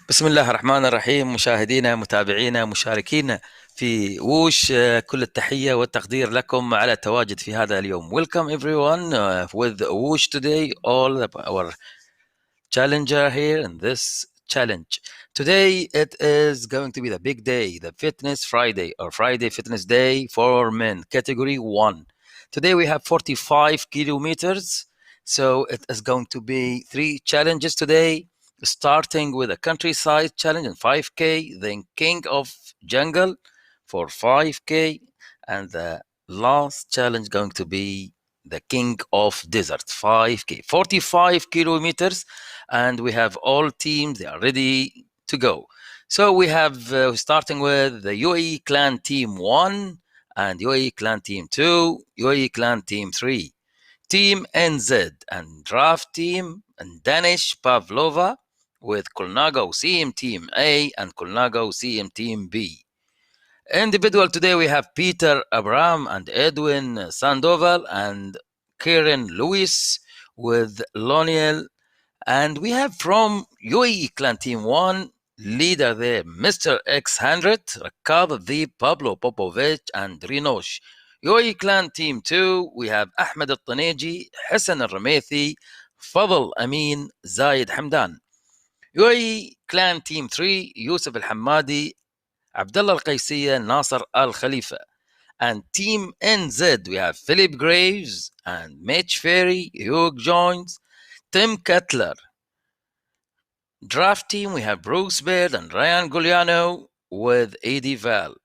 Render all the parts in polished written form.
بسم الله الرحمن الرحيم. مشاهدينا متابعينا مشاركينا في ووش، كل التحية والتقدير لكم على التواجد في هذا اليوم. Welcome everyone with Whoosh today, all our challenger here in this challenge. Today it is going to be the big day, the Fitness Friday or Friday Fitness Day for men, category 1. Today we have 45 kilometers, so it is going to be 3 challenges today, starting with a countryside challenge in 5K, then King of Jungle for 5K, and the last challenge going to be the King of Desert, 5K, 45 kilometers, and we have all teams, they are ready to go. So we have, starting with the UAE Clan Team 1 and UAE Clan Team 2, UAE Clan Team 3, Team NZ and Draft Team and Danish Pavlova with Kulnago CM Team A and Kulnago CM Team B. Individual today we have Peter Abraham and Edwin Sandoval and Karen Lewis with Loniel. And we have from UAE Clan Team 1, leader there, Mr. X100, Rakab the Pablo Popovich and Rinosh. UAE Clan Team 2, we have Ahmed Al-Taneji, Hassan Al-Ramethi, Fadl Amin, Zayed Hamdan. UAE Clan Team 3, Yusuf Al-Hammadi, Abdullah Al-Qaysiyya, Nasser Al-Khalifa. And Team NZ, we have Philip Graves and Mitch Ferry, Hugh Jones, Tim Cutler. Draft team, we have Bruce Baird and Ryan Gugliano with Eddie Val.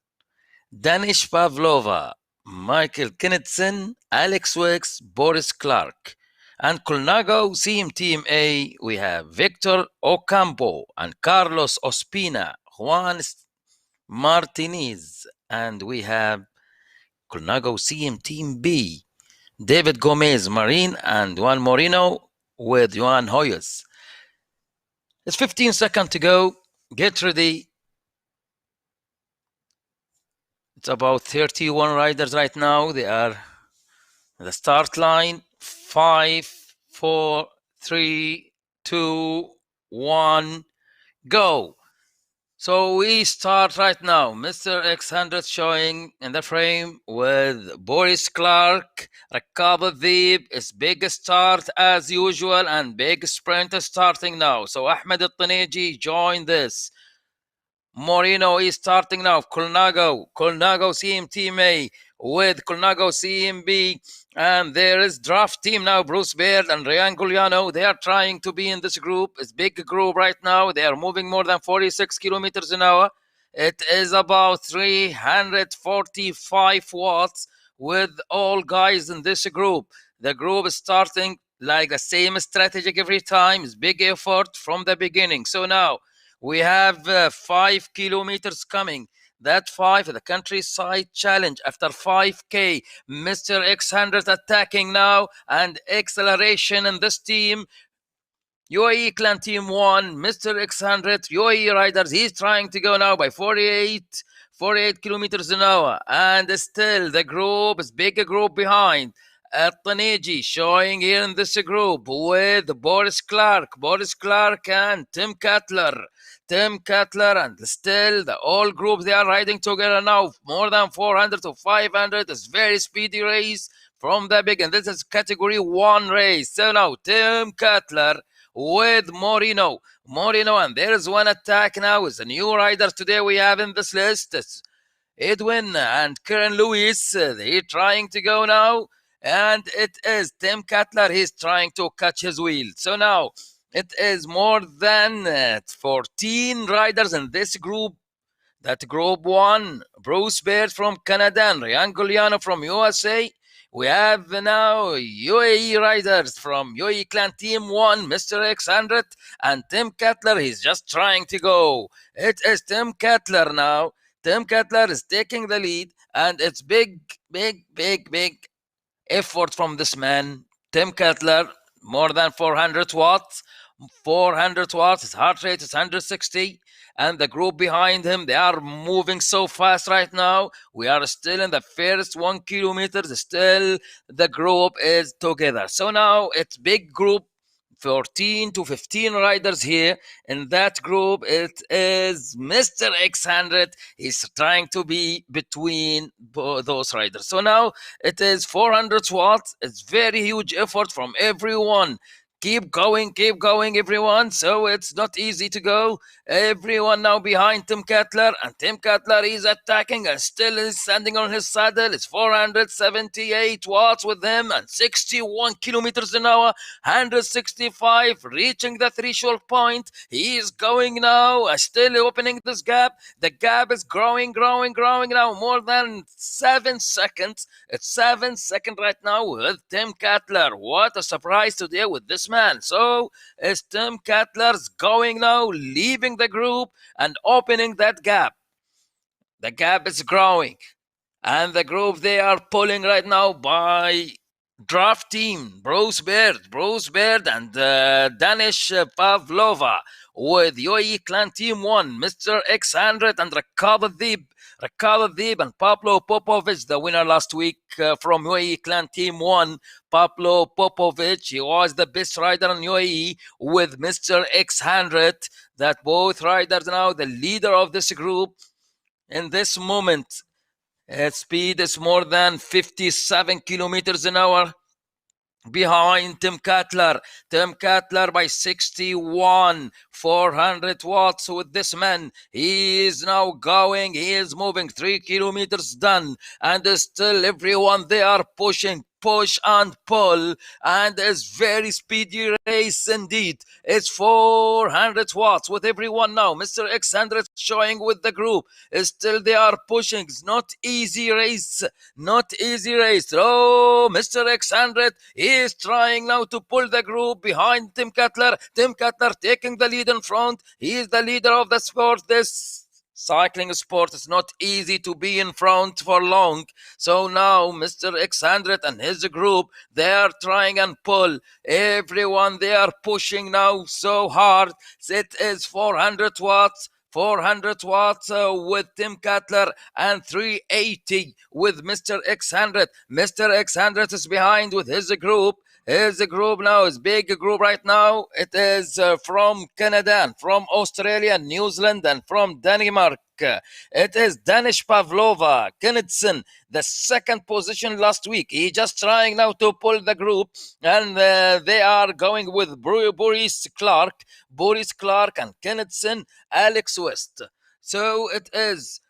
Danish Pavlova, Michael Kennetson, Alex Wicks, Boris Clark. And Colnago Team A, we have Victor Ocampo and Carlos Ospina, Juan Martinez. And we have Colnago Team B, David Gomez Marin and Juan Moreno with Juan Hoyos. It's 15 seconds to go. Get ready. It's about 31 riders right now. They are the start line. 5, 4, 3, 2, 1, go. So we start right now. Mr. X100 showing in the frame with Boris Clark. Rakab Adhib is big start as usual and big sprint is starting now. So Ahmed Al-Taneji joined this. Moreno is starting now. Colnago Team A with Colnago CMB. And there is draft team now, Bruce Baird and Ryan Giuliano. They are trying to be in this group. It's big group right now. They are moving more than 46 kilometers an hour. It is about 345 watts with all guys in this group. The group is starting like the same strategic every time. It's big effort from the beginning. So now we have 5 kilometers coming. That 5, the countryside challenge after 5K. Mr. X100 attacking now and acceleration in this team. UAE Clan Team 1, Mr. X100, UAE Riders, he's trying to go now by 48 kilometers an hour. And still the group is bigger group behind. Al-Taneji showing here in this group with Boris Clark and Tim Cutler, and still the all groups, they are riding together now. More than 400 to 500. It's very speedy race from the beginning. This is category 1 race. So now Tim Cutler with Moreno, and there is one attack now. Is a new rider today we have in this list. It's Edwin and Karen Lewis. They're trying to go now. And it is Tim Cutler. He's trying to catch his wheel. So now it is more than 14 riders in this group. That group 1, Bruce Baird from Canada and Ryan Giuliano from USA. We have now UAE riders from UAE Clan Team 1, Mr. X100, and Tim Cutler. He's just trying to go. It is Tim Cutler now. Tim Cutler is taking the lead, and it's big effort from this man. Tim Cutler, more than 400 watts. 400 watts. His heart rate is 160. And the group behind him, they are moving so fast right now. We are still in the first 1 kilometer. Still, the group is together. So now it's big group. 14 to 15 riders here in that group. It is Mr. X100. He's trying to be between those riders. So now it is 400 watts. It's very huge effort from everyone. Keep going, everyone. So it's not easy to go. Everyone now behind Tim Cutler, and Tim Cutler is attacking and still is standing on his saddle. It's 478 watts with him and 61 kilometers an hour, 165, reaching the threshold point. He is going now, still opening this gap. The gap is growing now, more than 7 seconds. It's 7 seconds right now with Tim Cutler. What a surprise today with this man. So is Tim Cutler's going now, leaving the group and opening that gap. The gap is growing, and the group, they are pulling right now by draft team Bruce Baird and Danish Pavlova with UAE Clan Team 1, Mr. X100 and Rakab Adhib and Pablo Popovic, the winner last week from UAE Clan Team 1. Pablo Popovic, he was the best rider in UAE with Mr. X100. That both riders now the leader of this group in this moment. Its speed is more than 57 kilometers an hour behind Tim Cutler. Tim Cutler by 61, 400 watts with this man. He is now going. He is moving 3 kilometers done. And still everyone, they are pushing. push and pull, and it's very speedy race indeed. It's 400 watts with everyone now. Mr. Alexander showing with the group. Still they are pushing. It's not easy race. Not easy race. Oh, Mr. Alexander is trying now to pull the group behind Tim Cutler. Tim Cutler taking the lead in front. He is the leader of the sport. This cycling sport is not easy to be in front for long. So now Mr. Alexander and his group, they are trying and pull. Everyone, they are pushing now so hard. It is 400 watts. 400 watts with Tim Cutler and 380 with Mr. X100. Mr. X100 is behind with his group. His group now is big group right now. It is from Canada and from Australia, New Zealand, and from Denmark. It is Danish Pavlova, Knudsen, the second position last week. He just trying now to pull the group, and they are going with Boris Clark, and Knudsen, Alex West. So it is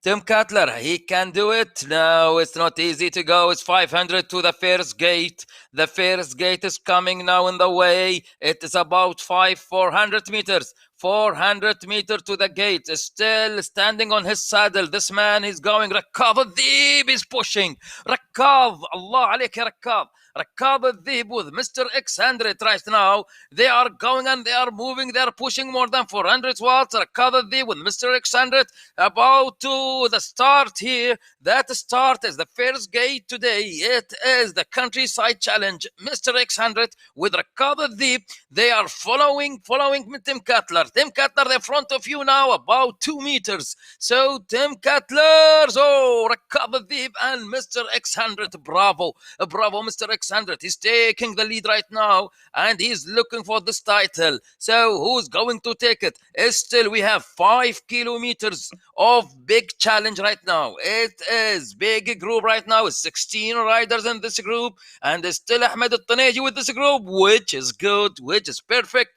Tim Cutler, he can do it. No, it's not easy to go. It's 500 to the first gate. The first gate is coming now in the way. It is about 400 meters. 400 meters to the gate. Still standing on his saddle. This man is going. Rakab al-Dhib is pushing. Rakab, Allah alayk ya Rakab. Rakab al-Dhib with Mr. X100 right now. They are going and they are moving. They are pushing more than 400 watts. Rakab al-Dhib with Mr. X100 about to the start here. That start is the first gate today. It is the countryside challenge. Mr. X100 with Rakab al-Dhib. They are following Tim Cutler. Tim Cutler, they're in front of you now, about 2 meters. So Tim Cutler, Rakab al-Dhib and Mr. X100. Bravo, Mr. X100. He's taking the lead right now, and he's looking for this title. So who's going to take it? Still, we have 5 kilometers of big challenge right now. It is big group right now. It's 16 riders in this group, and it's still Ahmed al-Taneji with this group, which is good, which is perfect.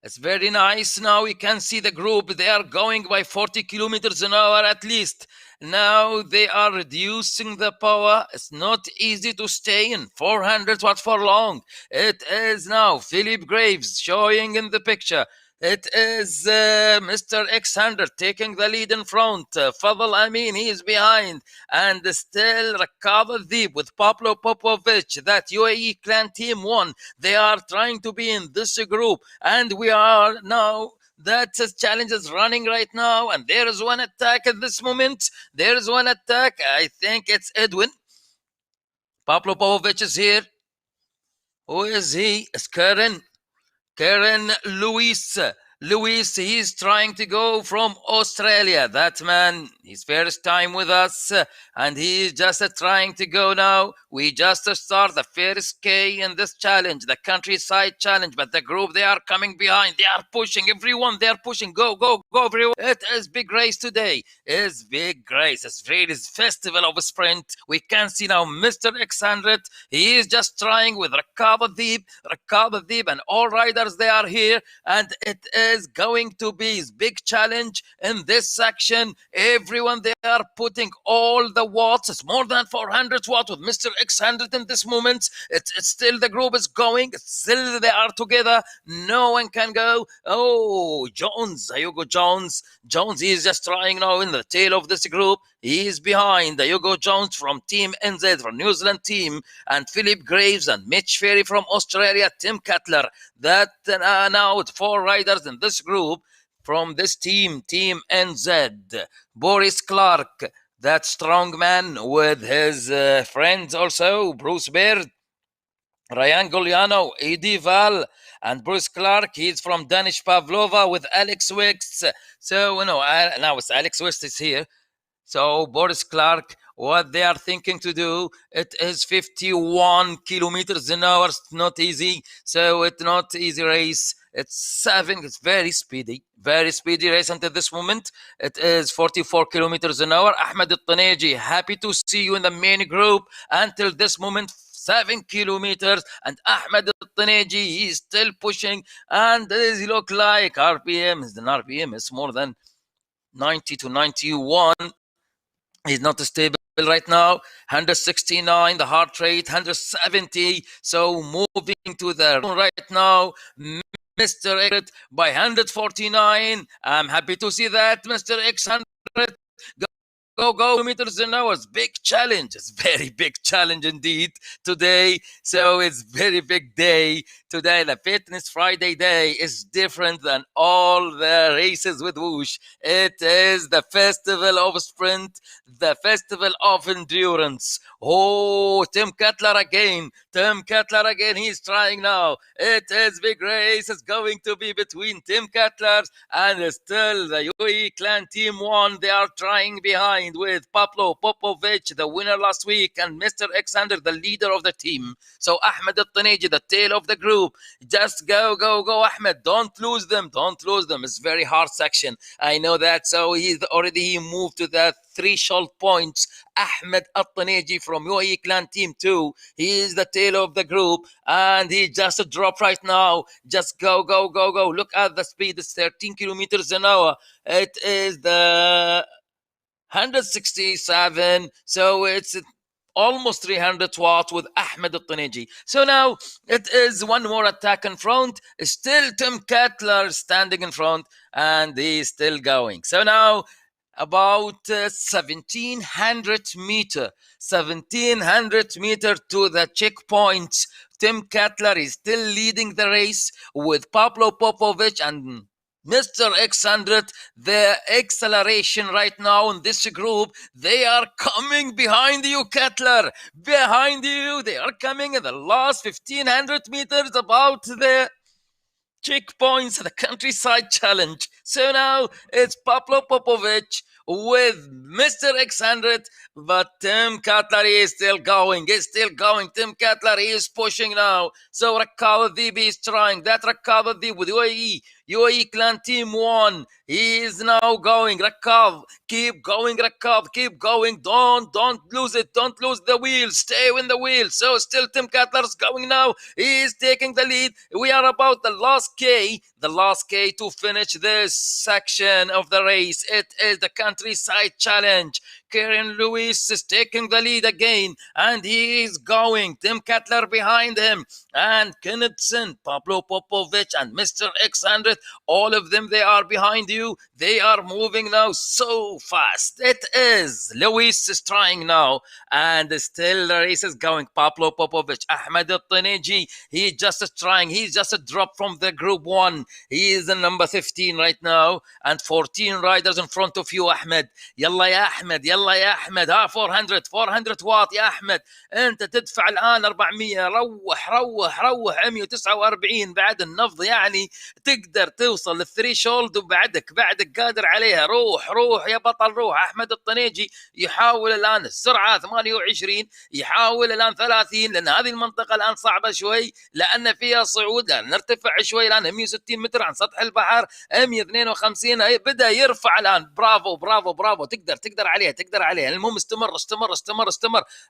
It's very nice. Now we can see the group. They are going by 40 kilometers an hour at least. Now they are reducing the power. It's not easy to stay in 400 watts for long. It is now Philip Graves showing in the picture. It is Mr. X100 taking the lead in front. Fadl Amin, he is behind. And still Rakab al-Dhib with Pablo Popovic, that UAE clan team won. They are trying to be in this group. And we are now, that challenge is running right now. And there is one attack at this moment. There is one attack. I think it's Edwin. Pablo Popovic is here. Who is he? It's Karen Lewis. He's trying to go from Australia. That man, his first time with us, and he's just trying to go now. We just start the first K in this challenge, the countryside challenge, but the group, they are coming behind. They are pushing, everyone, they are pushing. Go, everyone. It is big race today. It's big race. It's really festival of a sprint. We can see now Mr. X100. He is just trying with Rakab al-Dhib, and all riders, they are here, and it is going to be his big challenge in this section. Everyone, they are putting all the watts. It's more than 400 watts with Mr. X100 in this moment. It's still the group is going. Still they are together. No one can go. Oh, Hugo Jones, he is just trying now in the tail of this group. He is behind Hugo Jones from Team NZ, from New Zealand team, and Philip Graves and Mitch Ferry from Australia, Tim Cutler. That now with 4 riders in this group from this team, Team NZ. Boris Clark, that strong man with his friends also, Bruce Baird, Ryan Giuliano, Eddie Val, and Bruce Clark. He's from Danish Pavlova with Alex West. So, now it's Alex West is here. So Boris Clark, what they are thinking to do, it is 51 kilometers an hour. It's not easy. So it's not easy race. It's very speedy race until this moment. It is 44 kilometers an hour. Ahmed al-Taneji, happy to see you in the main group until this moment. 7 kilometers, and Ahmed al-Taneji, he's still pushing, and does he look like RPM? The RPM is more than 90 to 91. He's not stable right now. 169, the heart rate, 170. So moving to the right now, Mr. X by 149. I'm happy to see that, Mr. X 100. Go meters an hour. It's big challenge. It's very big challenge indeed today. So it's very big day today. The Fitness Friday day is different than all the races with Whoosh. It is the festival of sprint, the festival of endurance. Oh, Tim Cutler again. Tim Cutler again. He's trying now. It is big race. It's going to be between Tim Cutler and still the UAE clan team one. They are trying behind with Pablo Popovic, the winner last week, and Mr. Alexander, the leader of the team. So Ahmed Al-Taneji, the tail of the group. Just go Ahmed. Don't lose them. It's very hard section. I know that. So he moved to the threshold points. Ahmed Al-Taneji from UAE clan team 2. He is the tail of the group and he just dropped right now. Just go. Look at the speed. It's 13 kilometers an hour. It is the 167. So it's almost 300 watts with Ahmed Al-Taneji. So now it is one more attack in front. Still Tim Cutler standing in front and he's still going. So now about 1700 meter to the checkpoints. Tim Cutler is still leading the race with Pablo Popovic and Mr. X100. The acceleration right now in this group, they are coming behind you, Cutler. Behind you, they are coming in the last 1500 meters about the checkpoints, the countryside challenge. So now it's Pablo Popovic with Mr. X100, but Tim Cutler is still going. Tim Cutler is pushing now. So Rakkab Al-Dhibi is trying. That Rakkab Al-Dhibi with UAE clan team 1. He is now going. Rakkab, keep going, Rakkab, keep going. Don't lose it. Don't lose the wheel. Stay in the wheel. So still Tim Cutler's going now. He is taking the lead. We are about the last K to finish this section of the race. It is the countryside challenge. Kieran Lewis is taking the lead again, and he is going. Tim Cutler behind him, and Kennethson, Pablo Popovic, and Mr. X100, all of them, they are behind you. They are moving now so fast. It is. Lewis is trying now, and still the race is going. Pablo Popovic, Ahmed Al-Taneji, he just trying. He just dropped from the group 1. He is in number 15 right now, and 14 riders in front of you, Ahmed. Yalla ya Ahmed, يلا يا احمد. 400 واط يا احمد. انت تدفع الان 400. روح 149 بعد النفض. يعني تقدر توصل للثريشولد وبعدك قادر عليها. روح يا بطل، روح. احمد الطنيجي يحاول الان السرعه 28، يحاول الان 30، لان هذه المنطقه الان صعبه شوي لان فيها صعود، لان نرتفع شوي الان 160 متر عن سطح البحر. 152 بدا يرفع الان. برافو. تقدر عليها. المهم استمر.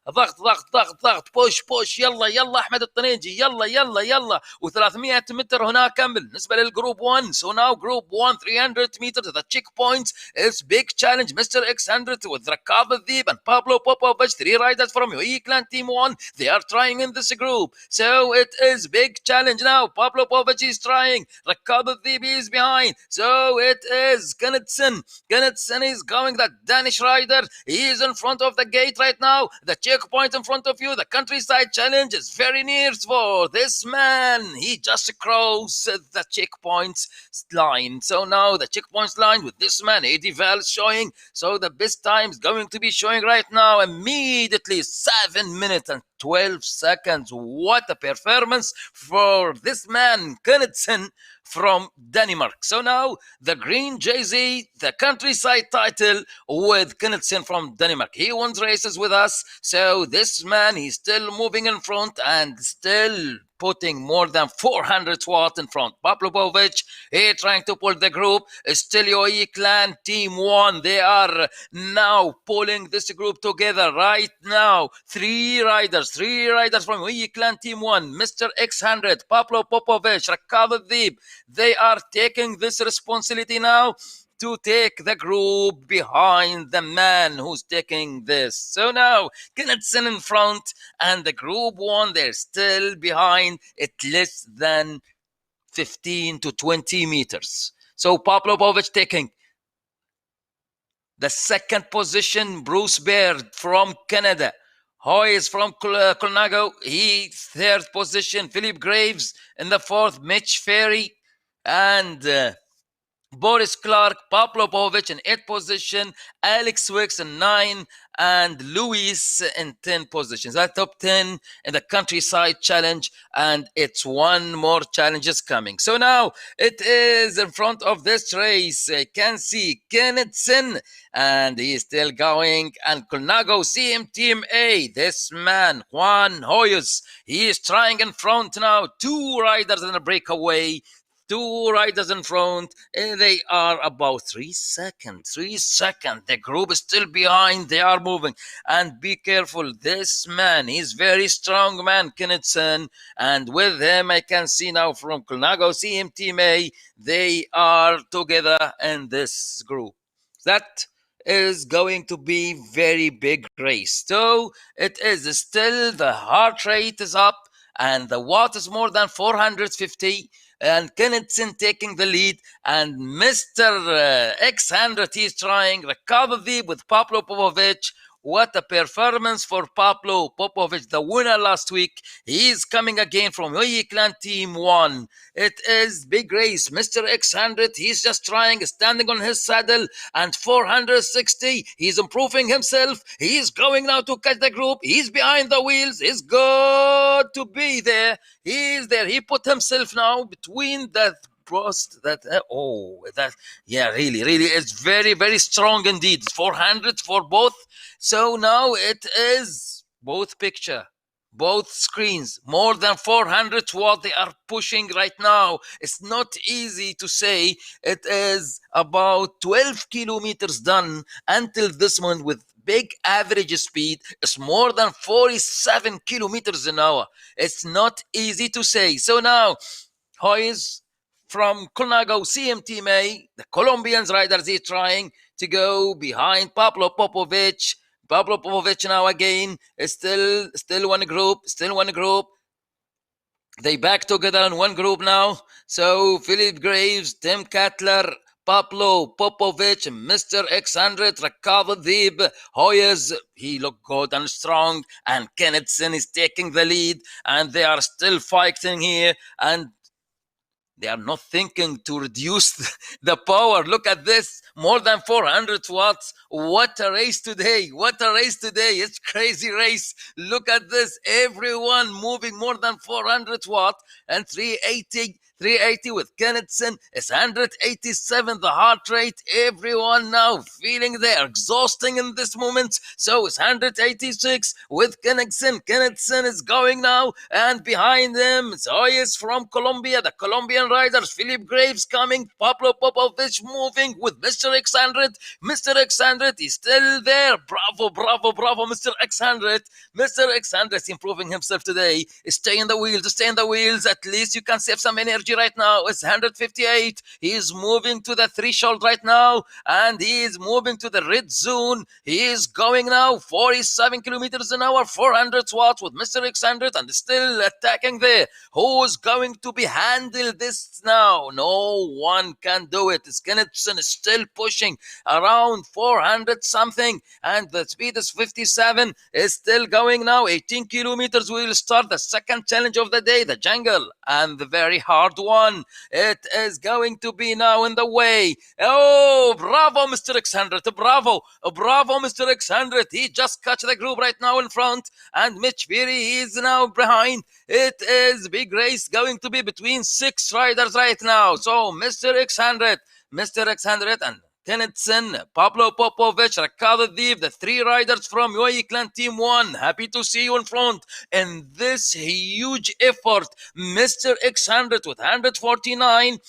ضغط. بوش. يلا احمد الطنيجي. يلا. و300 متر هنا كمل بالنسبه للجروب 1. So now group 1, 300 meters. The checkpoints is big challenge. Mr. X100 with Rakkab Al-Dhibi and Pablo Popovic, 3 riders from UAE clan team 1. They are trying in this group. So it is big challenge now. Pablo Popovic is trying. Rakkab Al-Dhibi is behind. So it is Kennethson is going. That Danish rider, he is in front of the gate right now. The checkpoint in front of you, the countryside challenge, is very near for this man. He just crossed the checkpoints line. So now the checkpoints line with this man, Eddie Val, showing. So the best time is going to be showing right now immediately. 7 minutes and 12 seconds. What a performance for this man, Kennethson from Denmark. So now the green jersey, the countryside title with Kennethson from Denmark. He wins races with us. So this man, he's still moving in front and still putting more than 400 watts in front. Pablo Popovic, he trying to pull the group. Still UAE clan team 1. They are now pulling this group together right now. 3 riders from UAE clan team 1. Mr. X100, Pablo Popovic, Rakkab Al-Dhibi. They are taking this responsibility now to take the group behind the man who's taking this. So now Knudsen in front, and the group 1, they're still behind at less than 15 to 20 meters. So Pablo Bovic taking the second position. Bruce Baird from Canada. Hoyes from Colnago, he third position. Philip Graves in the fourth. Mitch Ferry and Boris Clark, Pablo Bovic in 8th position, Alex Wicks in 9, and Luis in 10 positions. That top 10 in the Countryside Challenge, and it's one more challenge is coming. So now it is in front of this race. I can see Kennethson, and he is still going, and Colnago CM Team A, this man, Juan Hoyos, he is trying in front now. 2 riders in a breakaway. 2 riders in front. They are about 3 seconds. 3 seconds. The group is still behind. They are moving. And be careful. This man, he's very strong man, Kennethson. And with him, I can see now from Colnago CM Team A, they are together in this group. That is going to be very big race. So it is still, the heart rate is up and the watt is more than 450. And Kennethson taking the lead, and Mr. X100, he's trying recovery with Pablo Popovic. What a performance for Pablo Popovic, the winner last week. He's coming again from Yoyi Clan Team 1. It is big race. Mr. X100, he's just trying, standing on his saddle, and 460. He's improving himself. He's going now to catch the group. He's behind the wheels. He's good to be there. He's there. He put himself now between that post. Really it's very, very strong indeed. 400 for both. So now it is both picture, both screens, more than 400 watt they are pushing right now. It's not easy to say. It is about 12 kilometers done until this moment with big average speed. It's more than 47 kilometers an hour. It's not easy to say. So now Hoyes from Colnago CM Team A, the Colombians riders, are trying to go behind Pablo Popovic. Pablo Popovic now again is still one group. They back together in one group now. So Philip Graves, Tim Cutler, Pablo Popovic, Mr. X100, Rakavadib, Hoyes, he looked good and strong, and Kennethson is taking the lead, and they are still fighting here, and they are not thinking to reduce the power. Look at this, more than 400 watts. What a race today. It's crazy race. Look at this, everyone moving more than 400 watts, and 380 with Kennethson. It's 187 the heart rate. Everyone now feeling they're exhausting in this moment. So it's 186 with Kennethson. Kennethson is going now, and behind them it's Hoyes from Colombia, the Colombian riders. Philip Graves coming, Pablo Popovic moving with Mr. X100. Mr. X100 is still there. Bravo, Mr. X100. Mr. X100 is improving himself today. Stay in the wheels. At least you can save some energy right now. It's 158. He is moving to the threshold right now, and he is moving to the red zone. He is going now 47 kilometers an hour, 400 watts with Mr. X100, and still attacking there. Who's going to be handle this now? No one can do it. Kennethson is still pushing around 400 something, and the speed is 57. Is still going now 18 kilometers. We will start the second challenge of the day, the jungle, and the very hard one. It is going to be now in the way. Oh, bravo, Mr. X100. Bravo, Mr. X100. He just catch the group right now in front, and Mitch Peary is now behind. It is big race going to be between 6 riders right now. So Mr. X100 and Kennethson, Pablo Popovic, Rakavadib, the 3 riders from Yoyi Clan Team 1. Happy to see you in front in this huge effort. Mr. X100 with 149.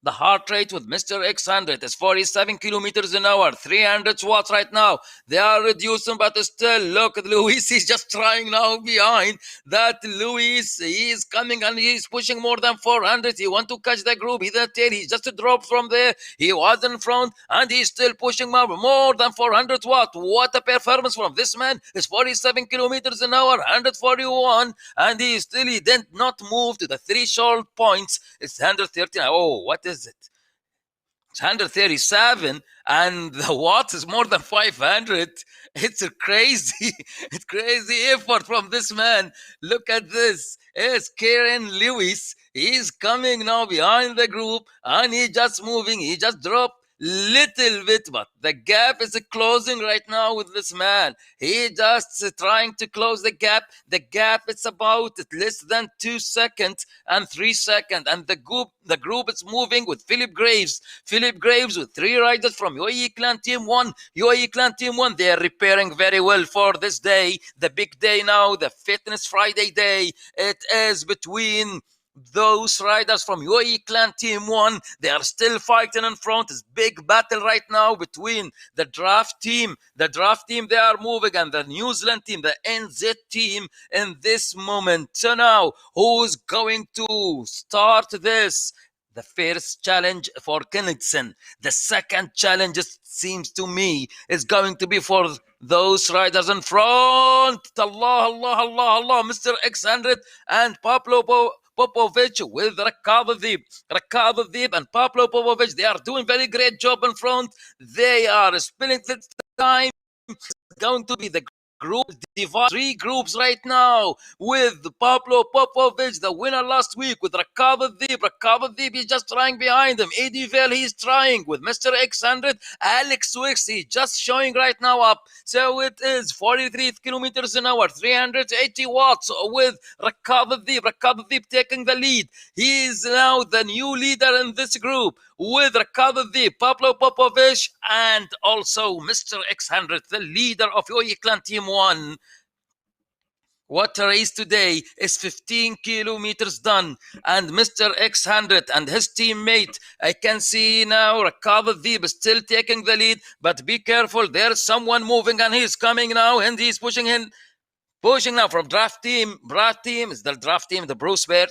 The heart rate with Mr. X100 is 47 kilometers an hour, 300 watts right now. They are reducing, but still, look at Luis. He's just trying now behind that. Luis, he is coming and he's pushing more than 400. He want to catch the group. He didn't tell. He just dropped from there. He was in front and he's still pushing more than 400 watts. What a performance from this man. It's 47 kilometers an hour, 141, and he did not move to the threshold points. It's 130. Oh, what is it? It's 137, and the watts is more than 500. It's a crazy, it's crazy effort from this man. Look at this. It's Karen Lewis. He's coming now behind the group, and he just moving. He just dropped little bit, but the gap is closing right now with this man. He just trying to close the gap. The gap is about less than 2 seconds and 3 seconds, and the group is moving with Philip Graves with 3 riders from UAE Clan Team 1. UAE Clan Team 1, they are preparing very well for this day, the big day now, the Fitness Friday day. It is between those riders from UAE Clan Team 1. They are still fighting in front. It's big battle right now between the draft team. They are moving, and the New Zealand team, the NZ team, in this moment. So now, who's going to start this? The first challenge for Kennington. The second challenge, it seems to me, is going to be for those riders in front. Allah, Allah, Allah, Allah. Mr. X100 and Pablo Popovic with Rakab Deep and Pablo Popovic. They are doing very great job in front. They are spending the time. It's going to be the group divide 3 groups right now with Pablo Popovic, the winner last week, with Rakab Deep is just trying behind him. Eddie Vale, he's trying with Mr. X100. Alex Wicks, he's just showing right now up. So it is 43 kilometers an hour, 380 watts with Rakab Deep taking the lead. He is now the new leader in this group with Rakab Deep, Pablo Popovic, and also Mr. X100, the leader of UAE Clan Team 1. What a race today. Is 15 kilometers done, and Mr. X100 and his teammate, I can see now Rakab Deep is still taking the lead, but be careful, there's someone moving and he's coming now and he's pushing now from draft team. Is the draft team, the Bruce Baird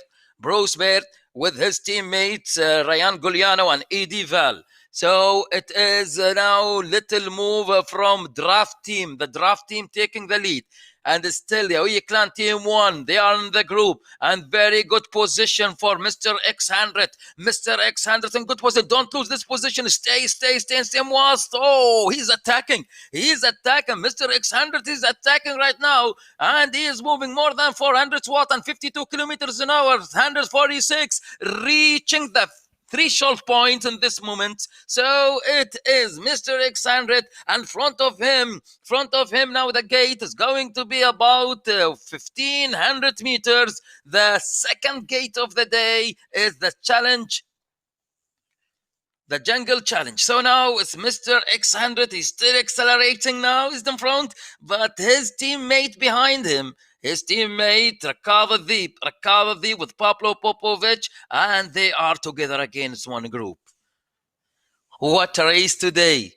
with his teammates Ryan Gugliano and Eddie Val. So it is now little move from draft team. The draft team taking the lead. And still the UAE Clan Team 1, they are in the group, and very good position for Mr. X100. Mr. X100 in good position. Don't lose this position. Stay in same wast. Oh, he's attacking. Mr. X100 is attacking right now, and he is moving more than 400 watts and 52 kilometers an hour, 146, reaching the threshold point in this moment. So it is Mr. X100, and front of him now the gate is going to be about 1500 meters. The second gate of the day is the challenge, the jungle challenge. So now it's Mr. X100. He's still accelerating now. He's in front, but his teammate behind him, Rakab Deep with Pablo Popovic, and they are together again as one group. What a race today.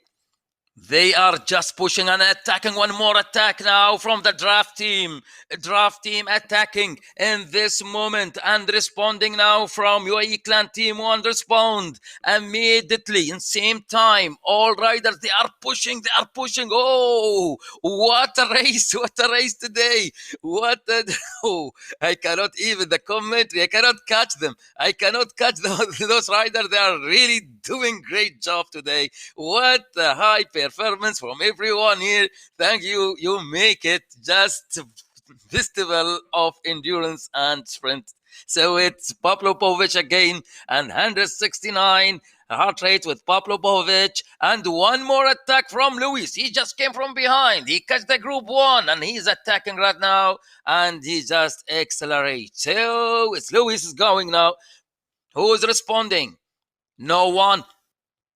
They are just pushing and attacking. One more attack now from the draft team. Draft team attacking in this moment and responding now from UAE Clan Team 1. Respond immediately in same time. All riders, they are pushing. Oh, what a race today. Oh, I cannot even, the commentary, I cannot catch them. Those riders. They are really doing great job today. What a high performance from everyone here. Thank you. You make it just festival of endurance and sprint. So it's Pablo Popovic again, and 169 heart rate with Pablo Popovic, and one more attack from Luis. He just came from behind. He catch the group 1, and he's attacking right now, and he just accelerates. So it's Luis is going now. Who is responding? No one.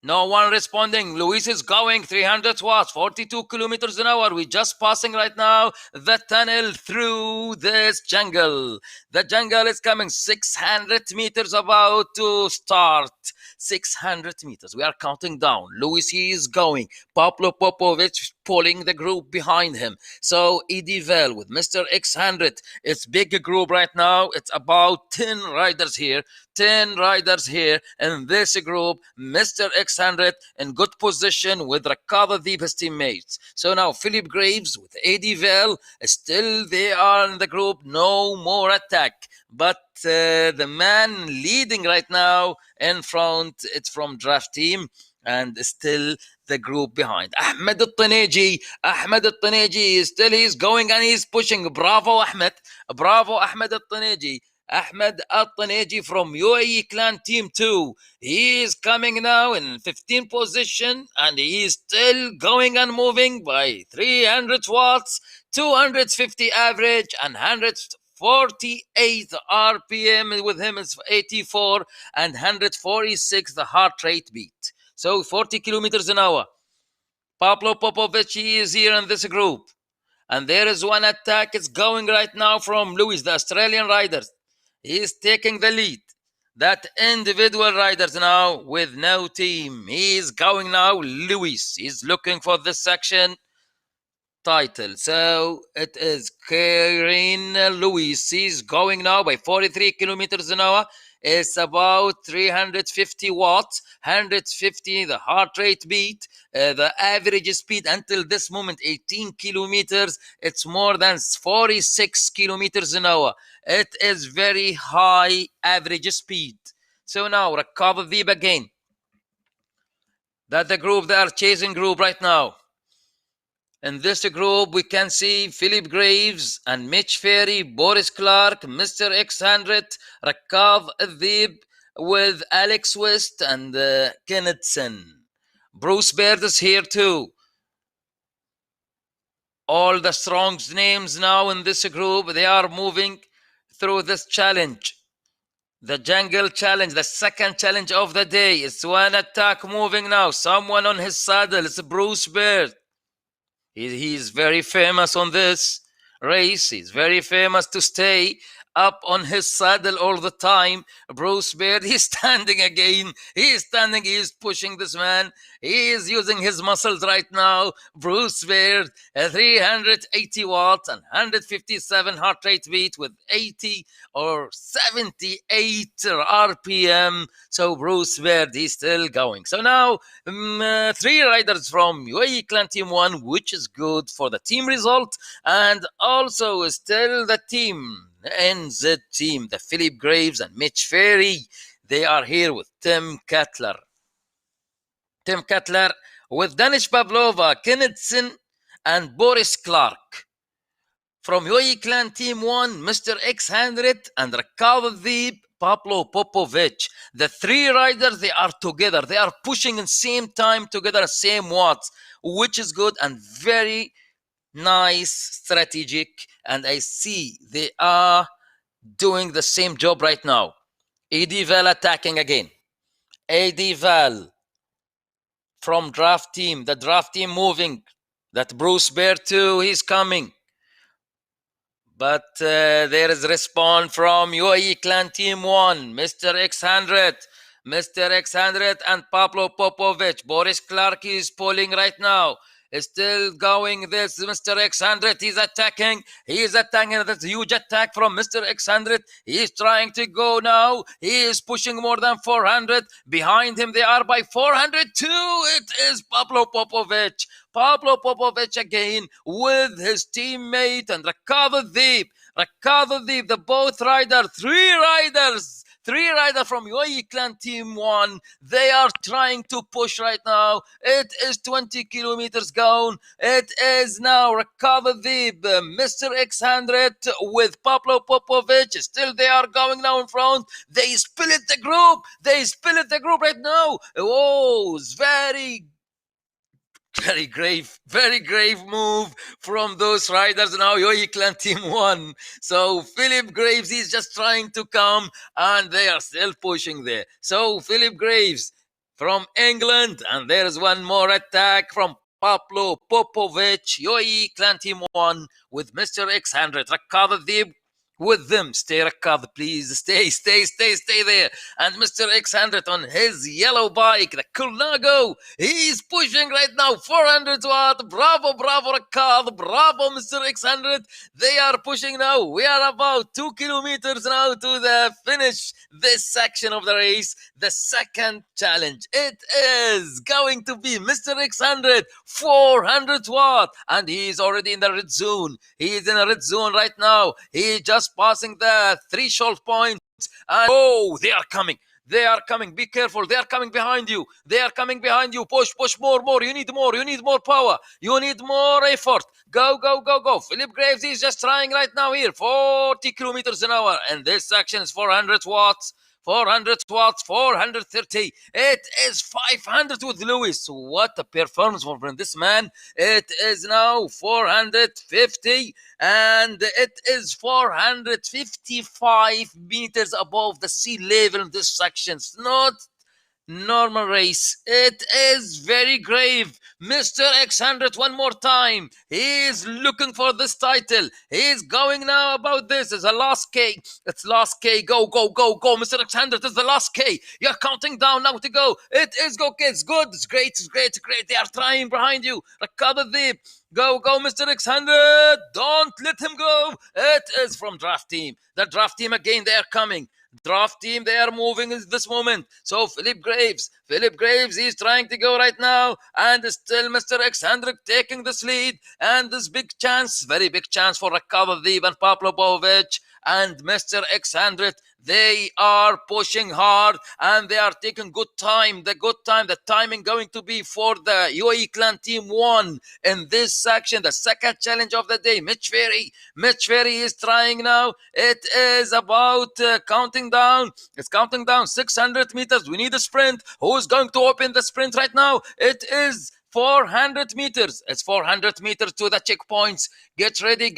No one responding. Luis is going 300 watts, 42 kilometers an hour. We're just passing right now the tunnel through this jungle. The jungle is coming 600 meters about to start. 600 meters. We are counting down. Luis, he is going. Pablo Popovic pulling the group behind him. So Edivel with Mr. X100. It's big group right now. It's about 10 riders here. 10 riders here in this group. Mr. X100 in good position with Ricardo Deep, his teammates. So now Philip Graves with Edivel. Still they are in the group. No more attack. But the man leading right now in front, it's from draft team, and still the group behind. Ahmed Al-Taneji, still he's going and he's pushing. Bravo Ahmed Al-Taneji. Ahmed Al-Taneji from UAE Clan Team 2. He is coming now in 15th position, and he is still going and moving by 300 watts, 250 average, and 148 RPM. With him is 84 and 146 the heart rate beat. So 40 kilometers an hour. Pablo Popovic is here in this group. And there is one attack. It's going right now from Luis, the Australian riders. He is taking the lead. That individual riders now with no team. He is going now. Luis is looking for this section title. So it is Karen Lewis. He's going now by 43 kilometers an hour. It's about 350 watts, 150 the heart rate beat. The average speed until this moment 18 kilometers. It's more than 46 kilometers an hour. It is very high average speed. So now Ricardo Deep again. That's the group, they are chasing group right now. In this group, we can see Philip Graves and Mitch Ferry, Boris Clark, Mr. X100, Rakav Adib with Alex West and Kennethson. Bruce Baird is here too. All the strong names now in this group, they are moving through this challenge. The jungle challenge, the second challenge of the day. It's one attack moving now. Someone on his saddle. It's Bruce Baird. He's very famous on this race. He's very famous to stay up on his saddle all the time. Bruce Baird, he's standing again. He's standing, he's pushing this man. He is using his muscles right now. Bruce Baird, 380 watts and 157 heart rate beat with 80 or 78 RPM. So Bruce Baird, he's still going. So now 3 riders from UAE Clan Team 1, which is good for the team result, and also still the team NZ team, the Philip Graves and Mitch Ferry. They are here with Tim Cutler with Danish Pavlova, Kennethson and Boris Clark. From UAE Clan Team 1, Mr. X100 and Rakav Deep, Pablo Popovic. The 3 riders, they are together. They are pushing in same time together, same watts, which is good and very nice, strategic. And I see they are doing the same job right now. Edivel attacking again. Edivel from draft team. The draft team moving. That Bruce Baird too, he's coming. But there is response from UAE Clan Team 1, Mr. X100. Mr. X100 and Pablo Popovic. Boris Clark is pulling right now. Still going this Mr. X100. He's attacking. He is attacking. That's a huge attack from Mr. X100. He is trying to go now. He is pushing more than 400. Behind him, they are by 402. It is Pablo Popovic. Pablo Popovic again with his teammate and Rakav Deep. The both riders, 3 riders. 3 riders from UAE Clan Team 1. They are trying to push right now. It is 20 kilometers gone. It is now Rakav Deep, Mr. X100 with Pablo Popovic. Still they are going now in front. They split the group. Right now. Oh, it's very grave move from those riders now. UAE Clan Team 1. So Philip Graves is just trying to come, and they are still pushing there. So Philip Graves, from England. And there's one more attack from Pablo Popovic. UAE Clan Team 1 with Mr. X100. ركاض الذيب with them. Stay ركاض, please. Stay there. And Mr. X100 on his yellow bike, the Kurnago. He's pushing right now. 400 watt. Bravo ركاض. Bravo Mr. X100. They are pushing now. We are about 2 kilometers now to the finish this section of the race. The second challenge. It is going to be Mr. X100, 400 watt, and he's already in the red zone. He is in a red zone right now. He just passing the threshold point. And oh, they are coming. They are coming. Be careful. They are coming behind you. They are coming behind you. Push more. You need more. You need more power. You need more effort. Go. Philip Graves is just trying right now here. 40 kilometers an hour. And this section is 400 watts. 400 watts, 430. It is 500 with Lewis. What a performance from this man. It is now 450 and it is 455 meters above the sea level in this section. It's not normal race. It is very grave. Mr. X100 one more time. He is looking for this title. He is going now about this. It's the last K. It's last K. Go. Mr. X100 is the last K. You're counting down now to go. It is go, kids. Good. It's great. They are trying behind you. Rakad Deep. Go, Mr. X100. Don't let him go. It is from draft team. The draft team again. They are coming. Draft team, they are moving in this moment. So Philip Graves, he's trying to go right now, and still Mr. X100 taking this lead, and this big chance, very big chance for Rakab Adib and Pablo Bovic and Mr. X100. They are pushing hard and they are taking good time. The timing going to be for the UAE Clan Team 1 in this section, the second challenge of the day. Mitch Ferry is trying now. It is about counting down. It's counting down 600 meters. We need a sprint. Who is going to open the sprint right now? It is 400 meters. It's 400 meters to the checkpoints. Get ready.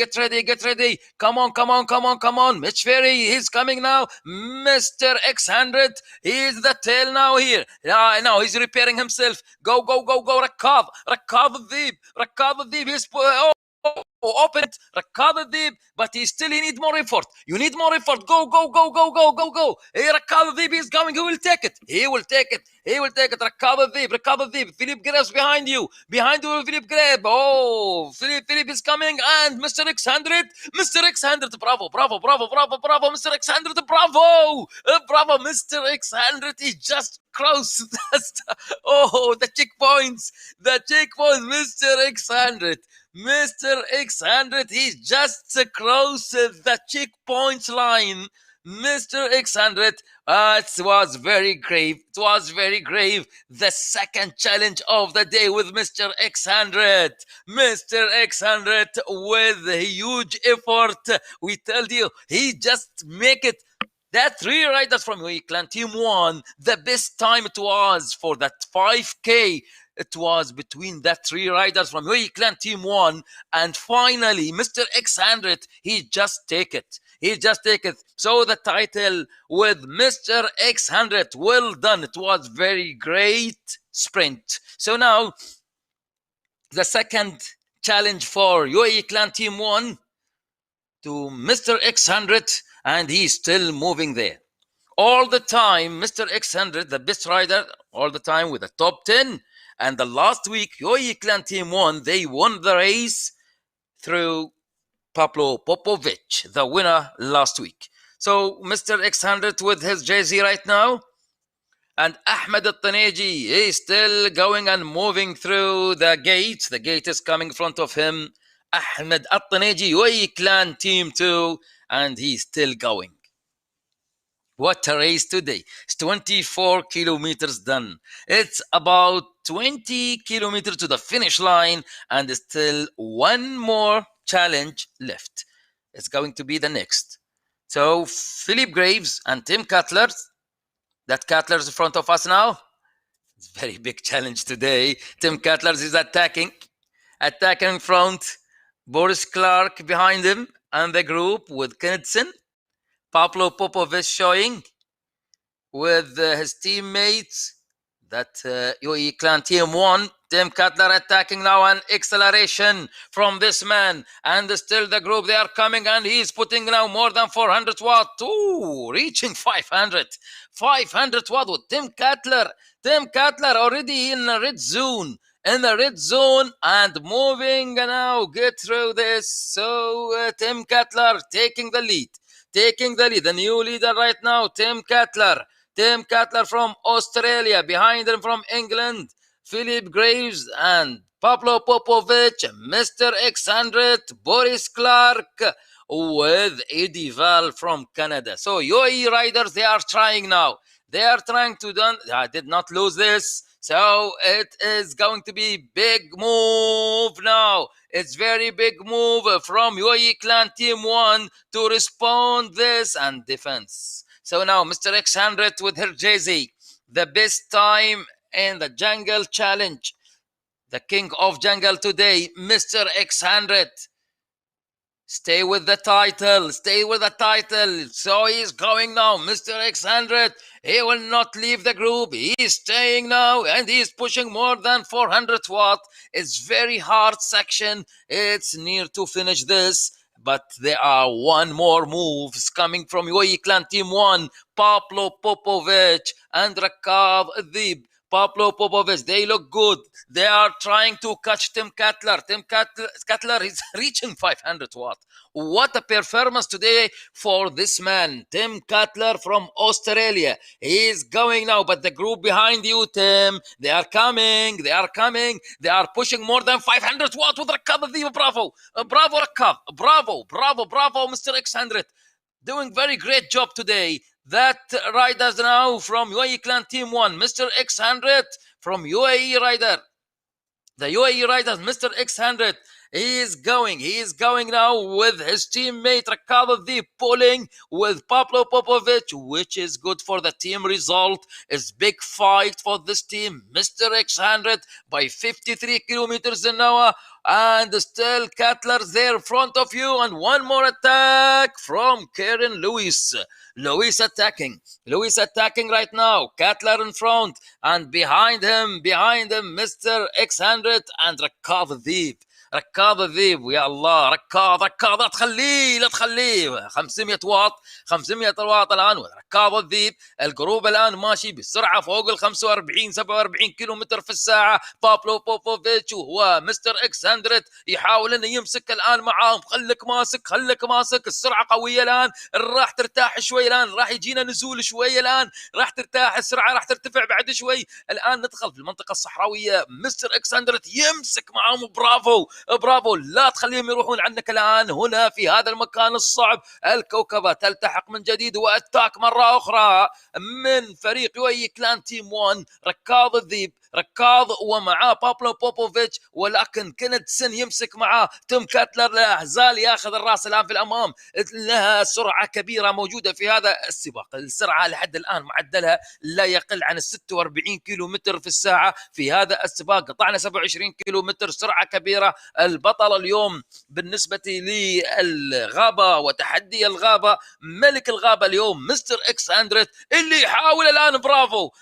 Come on. Mitch Ferry, he's coming now. Mr. X100, he's the tail now here. Now he's repairing himself. Go. Rakab Deep. He's open it. Rakab Deep, but he need more effort. You need more effort. Go. Hey, Rakab Deep is coming. He will take it. Rakab Deep. Philip Graves behind you, Philip Graves. Oh, Philip is coming, and Mr. X100, bravo, Mr. X100, bravo, Mr. X100 is just crossed. The checkpoints, Mr. X100, he just crossed the checkpoint line. Mr. X100, it was very grave. The second challenge of the day with Mr. X100. Mr. X100 with a huge effort. We tell you, he just make it. That 3 riders from UAE Clan Team 1, the best time it was for that 5K. It was between that 3 riders from UAE Clan Team 1, and finally, Mr. X100, he just take it. So the title with Mr. X100, well done. It was very great sprint. So now, the second challenge for UAE Clan Team 1 to Mr. X100, and he's still moving there. All the time, Mr. X100, the best rider, all the time with the top 10. And the last week, UAE Clan Team 1, they won the race through Pablo Popovic, the winner last week. So Mr. X100 with his jersey right now. And Ahmed Al-Taneji is still going and moving through the gate. The gate is coming in front of him. Ahmed Al-Taneji, UAE Clan Team 2, and he's still going. What a race today. It's 24 kilometers done. It's about 20 kilometers to the finish line, and still one more challenge left. It's going to be the next. So Philip Graves and Tim Cutler, that Cutler's in front of us now. It's a very big challenge today. Tim Cutler is attacking in front. Boris Clark behind him, and the group with Knudsen. Pablo Popovic showing with his teammates. that UAE clan team 1. Tim Cutler attacking now, and acceleration from this man, and still the group, they are coming, and he's putting now more than 400 watt. Ooh, reaching 500 watt with Tim Cutler. Tim Cutler already in the red zone, and moving now, get through this. So Tim Cutler taking the lead, the new leader right now. Tim Cutler from Australia. Behind him from England, Philip Graves and Pablo Popovich, Mr. X100, Boris Clark, with Eddie Val from Canada. So UAE riders, they are trying now. They are trying to do. I did not lose this. So it is going to be big move now. It's very big move from UAE clan team 1 to respond this and defense. So now Mr. X100 with her jersey, the best time in the jungle challenge, the king of jungle today, Mr. X100. Stay with the title. So he's going now, Mr. X100. He will not leave the group. He's staying now, and he's pushing more than 400 watt. It's very hard section. It's near to finish this, but there are one more moves coming from UAE clan team 1, Pablo Popovich and Rakav Adib. Pablo Popovich, they look good. They are trying to catch Tim Cutler. Cutler is reaching 500 watt. What a performance today for this man, Tim Cutler from Australia. He is going now, but the group behind you, Tim, they are coming. They are pushing more than 500 watt with Rakav Adib. Bravo, Rakav. Bravo, Mr. X100. Doing very great job today. That riders now from UAE clan team 1, Mr. X100 from UAE rider. The UAE riders, Mr. X100, he is going now with his teammate Rakav Adib, pulling with Pablo Popovich, which is good for the team result. It's big fight for this team, Mr. X100 by 53 kilometers an hour. And still Cutler's there in front of you, and one more attack from Karen Lewis. Lewis attacking right now. Cutler in front, and behind him, Mr. X100 and Rakav Adib. يا الله، ركاض لا تخليه 500 واط الان. ركاض الذيب، الجروب الان ماشي بسرعه فوق ال 45 47 كيلو متر في الساعه. بابلو بوبوفيتش وهو مستر X100 يحاول انه يمسك الان معاهم. خليك ماسك، السرعه قويه الان، راح ترتاح شوي الان، راح يجينا نزول شوي الان، راح ترتاح السرعه، راح ترتفع بعد شوي. الان ندخل في المنطقه الصحراويه، مستر X100 يمسك معاهم. برافو، لا تخليهم يروحون عنك الآن. هنا في هذا المكان الصعب الكوكبة تلتحق من جديد، وأتاك مرة أخرى من فريق UAE كلان تيم 1. ركاض الذيب، ومعاه بابلو بوبوفيتش، ولكن كندسن يمسك معاه تيم كاتلر. لا زال ياخذ الراس الآن في الأمام. لها سرعة كبيرة موجودة في هذا السباق. السرعة لحد الآن معدلها لا يقل عن 46 كيلو متر في الساعة في هذا السباق. قطعنا 27 كيلو متر، سرعة كبيرة. البطل اليوم بالنسبة للغابة وتحدي الغابة، ملك الغابة اليوم مستر X100، اللي يحاول الآن.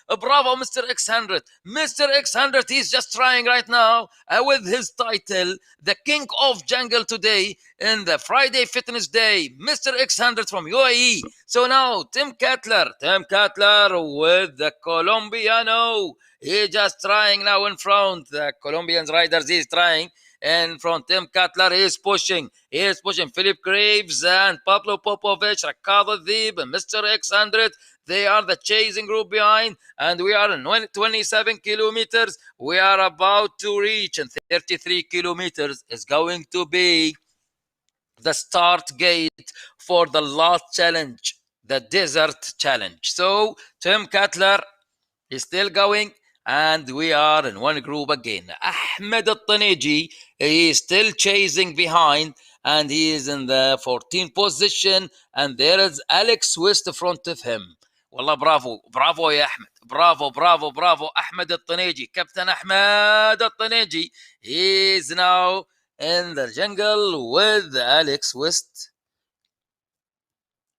برافو مستر X100. Mr. X100 is just trying right now with his title, the king of jungle today in the Friday Fitness Day, Mr. X100 from UAE. So now Tim Cutler with the Colombiano. He just trying now in front. The Colombian riders, he's trying in front. Tim Cutler is pushing. Philip Graves and Pablo Popovich, Rakav Adib, Mr. X100. They are the chasing group behind, and we are in 27 kilometers. We are about to reach, and 33 kilometers is going to be the start gate for the last challenge, the desert challenge. So Tim Cutler is still going, and we are in one group again. Ahmed Al-Taneji is still chasing behind, and he is in the 14th position, and there is Alex West in front of him. والله برافو يا أحمد. برافو أحمد الطنيجي. Captain Ahmed الطنيجي. He is now in the jungle with Alex West.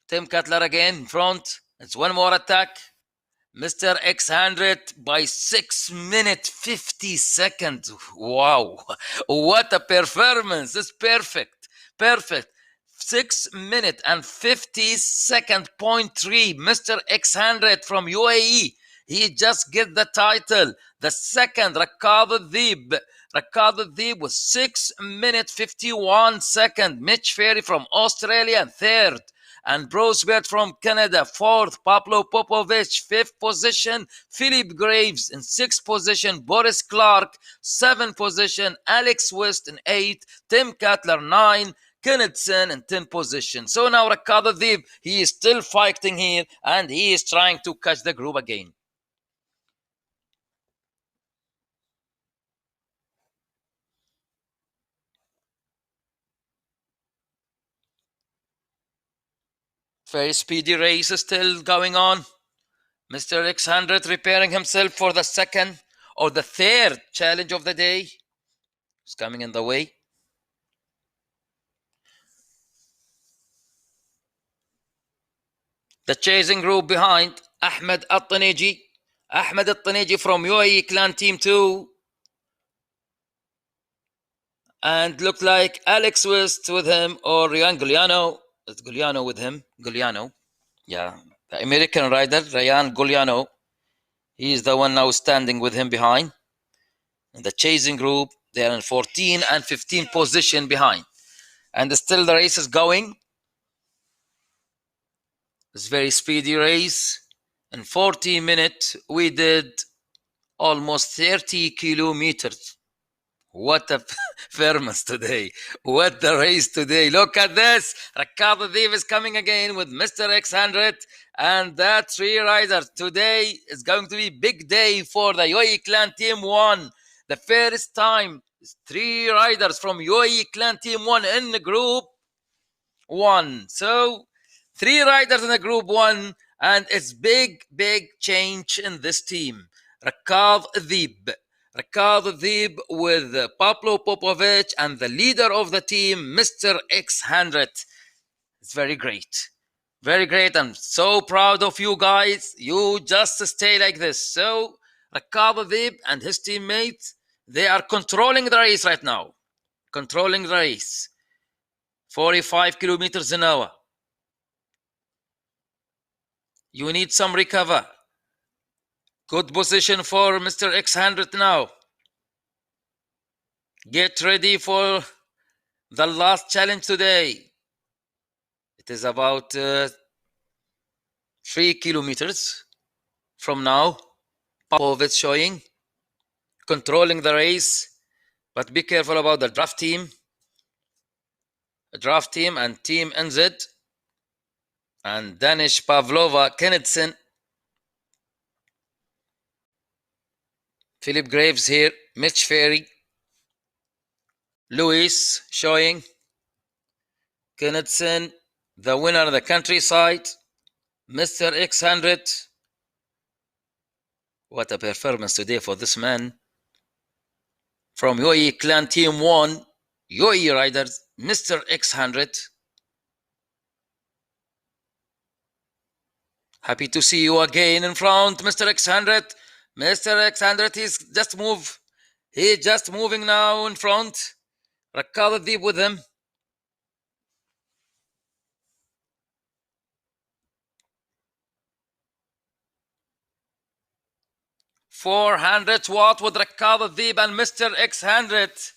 Tim Cutler again in front. It's one more attack. Mr. X100 by 6 minutes 50 seconds. Wow, what a performance! It's perfect, perfect. 6 minutes and 50 second point 3. Mr. X100 from UAE. He just get the title. The second, Rakab Adib. Rakab Adib was 6 minutes 51 second. Mitch Ferry from Australia, third. And Brosbert from Canada, fourth. Pablo Popovich, fifth position. Philip Graves in sixth position. Boris Clark, seventh position. Alex West in eighth. Tim Cutler, nine. Kennethson in 10th position. So now Rakab Adib, he is still fighting here and he is trying to catch the group again. Very speedy race is still going on. Mr. X100 preparing himself for the second or the third challenge of the day. It's coming in the way. The chasing group behind, Ahmed Al-Taneji. Ahmed Al-Taneji from UAE Clan Team 2. And looked like Alex West with him or Ryan Gugliano. It's Gugliano with him. Gugliano. Yeah. The American rider, Ryan Gugliano. He is the one now standing with him behind. In the chasing group, they are in 14 and 15 position behind. And still the race is going. It's a very speedy race. In 40 minutes, we did almost 30 kilometers. What a performance today. What the race today. Look at this. Rakab Adib is coming again with Mr. X100. And that three riders. Today is going to be big day for the UAE Clan Team 1. The first time, three riders from UAE Clan Team 1 in the group 1. So, three riders in the group 1. And it's big change in this team. Rakab Adib. Rakab Adib with Pablo Popovich and the leader of the team, Mr. X100. It's very great. Very great. I'm so proud of you guys. You just stay like this. So, Rakab Adib and his teammates, they are controlling the race right now. Controlling the race. 45 kilometers an hour. You need some recover. Good position for Mr. X100 now. Get ready for the last challenge today. It is about 3 kilometers from now. Popovich showing. Controlling the race. But be careful about the draft team. The draft team and Team NZ. And Danish Pavlova Kennethson. Philip Graves here, Mitch Ferry, Lewis showing, Kennethson, the winner of the countryside, Mr. X100. What a performance today for this man. From UAE Clan Team 1, UAE riders, Mr. X100. Happy to see you again in front, Mr. X100. Mr. X100, he's just move. He's just moving now in front. Rakab Adib with him. $400 watt with Rakab Adib and Mr. X100.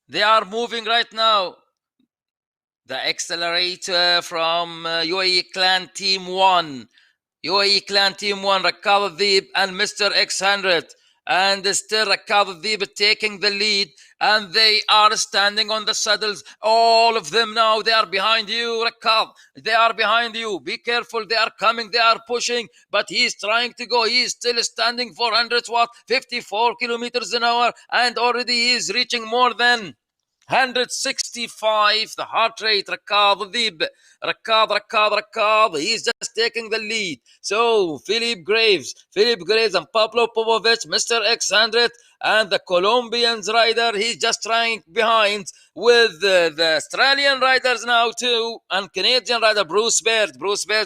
They are moving right now. The accelerator from UAE Clan Team 1. UAE Clan Team 1, Rakab Adib and Mr. X100. And still Rakab Adib taking the lead. And they are standing on the saddles. All of them now, they are behind you, Rakab. They are behind you. Be careful. They are coming. They are pushing. But he is trying to go. He is still standing 400 watt, 54 kilometers an hour. And already he is reaching more than 165, the heart rate. Rakab Adib. Rakab. He's just taking the lead. So, Philip Graves and Pablo Popovich, Mr. X100, and the Colombians rider, he's just trying behind with the Australian riders now too, and Canadian rider Bruce Baird.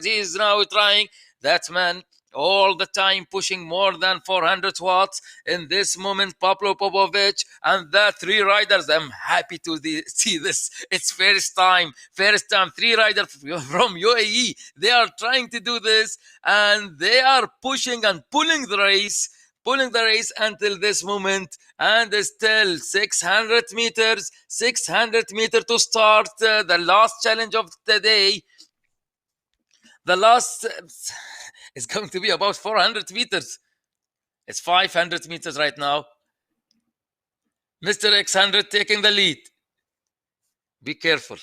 He is now trying. That man all the time pushing more than 400 watts. In this moment, Pablo Popovic and the three riders, I'm happy to see this. It's first time, three riders from UAE. They are trying to do this, and they are pushing and pulling the race until this moment, and still 600 meters to start the last challenge of the day. The last is going to be about 400 meters. It's 500 meters right now. Mr. X100 taking the lead. Be careful.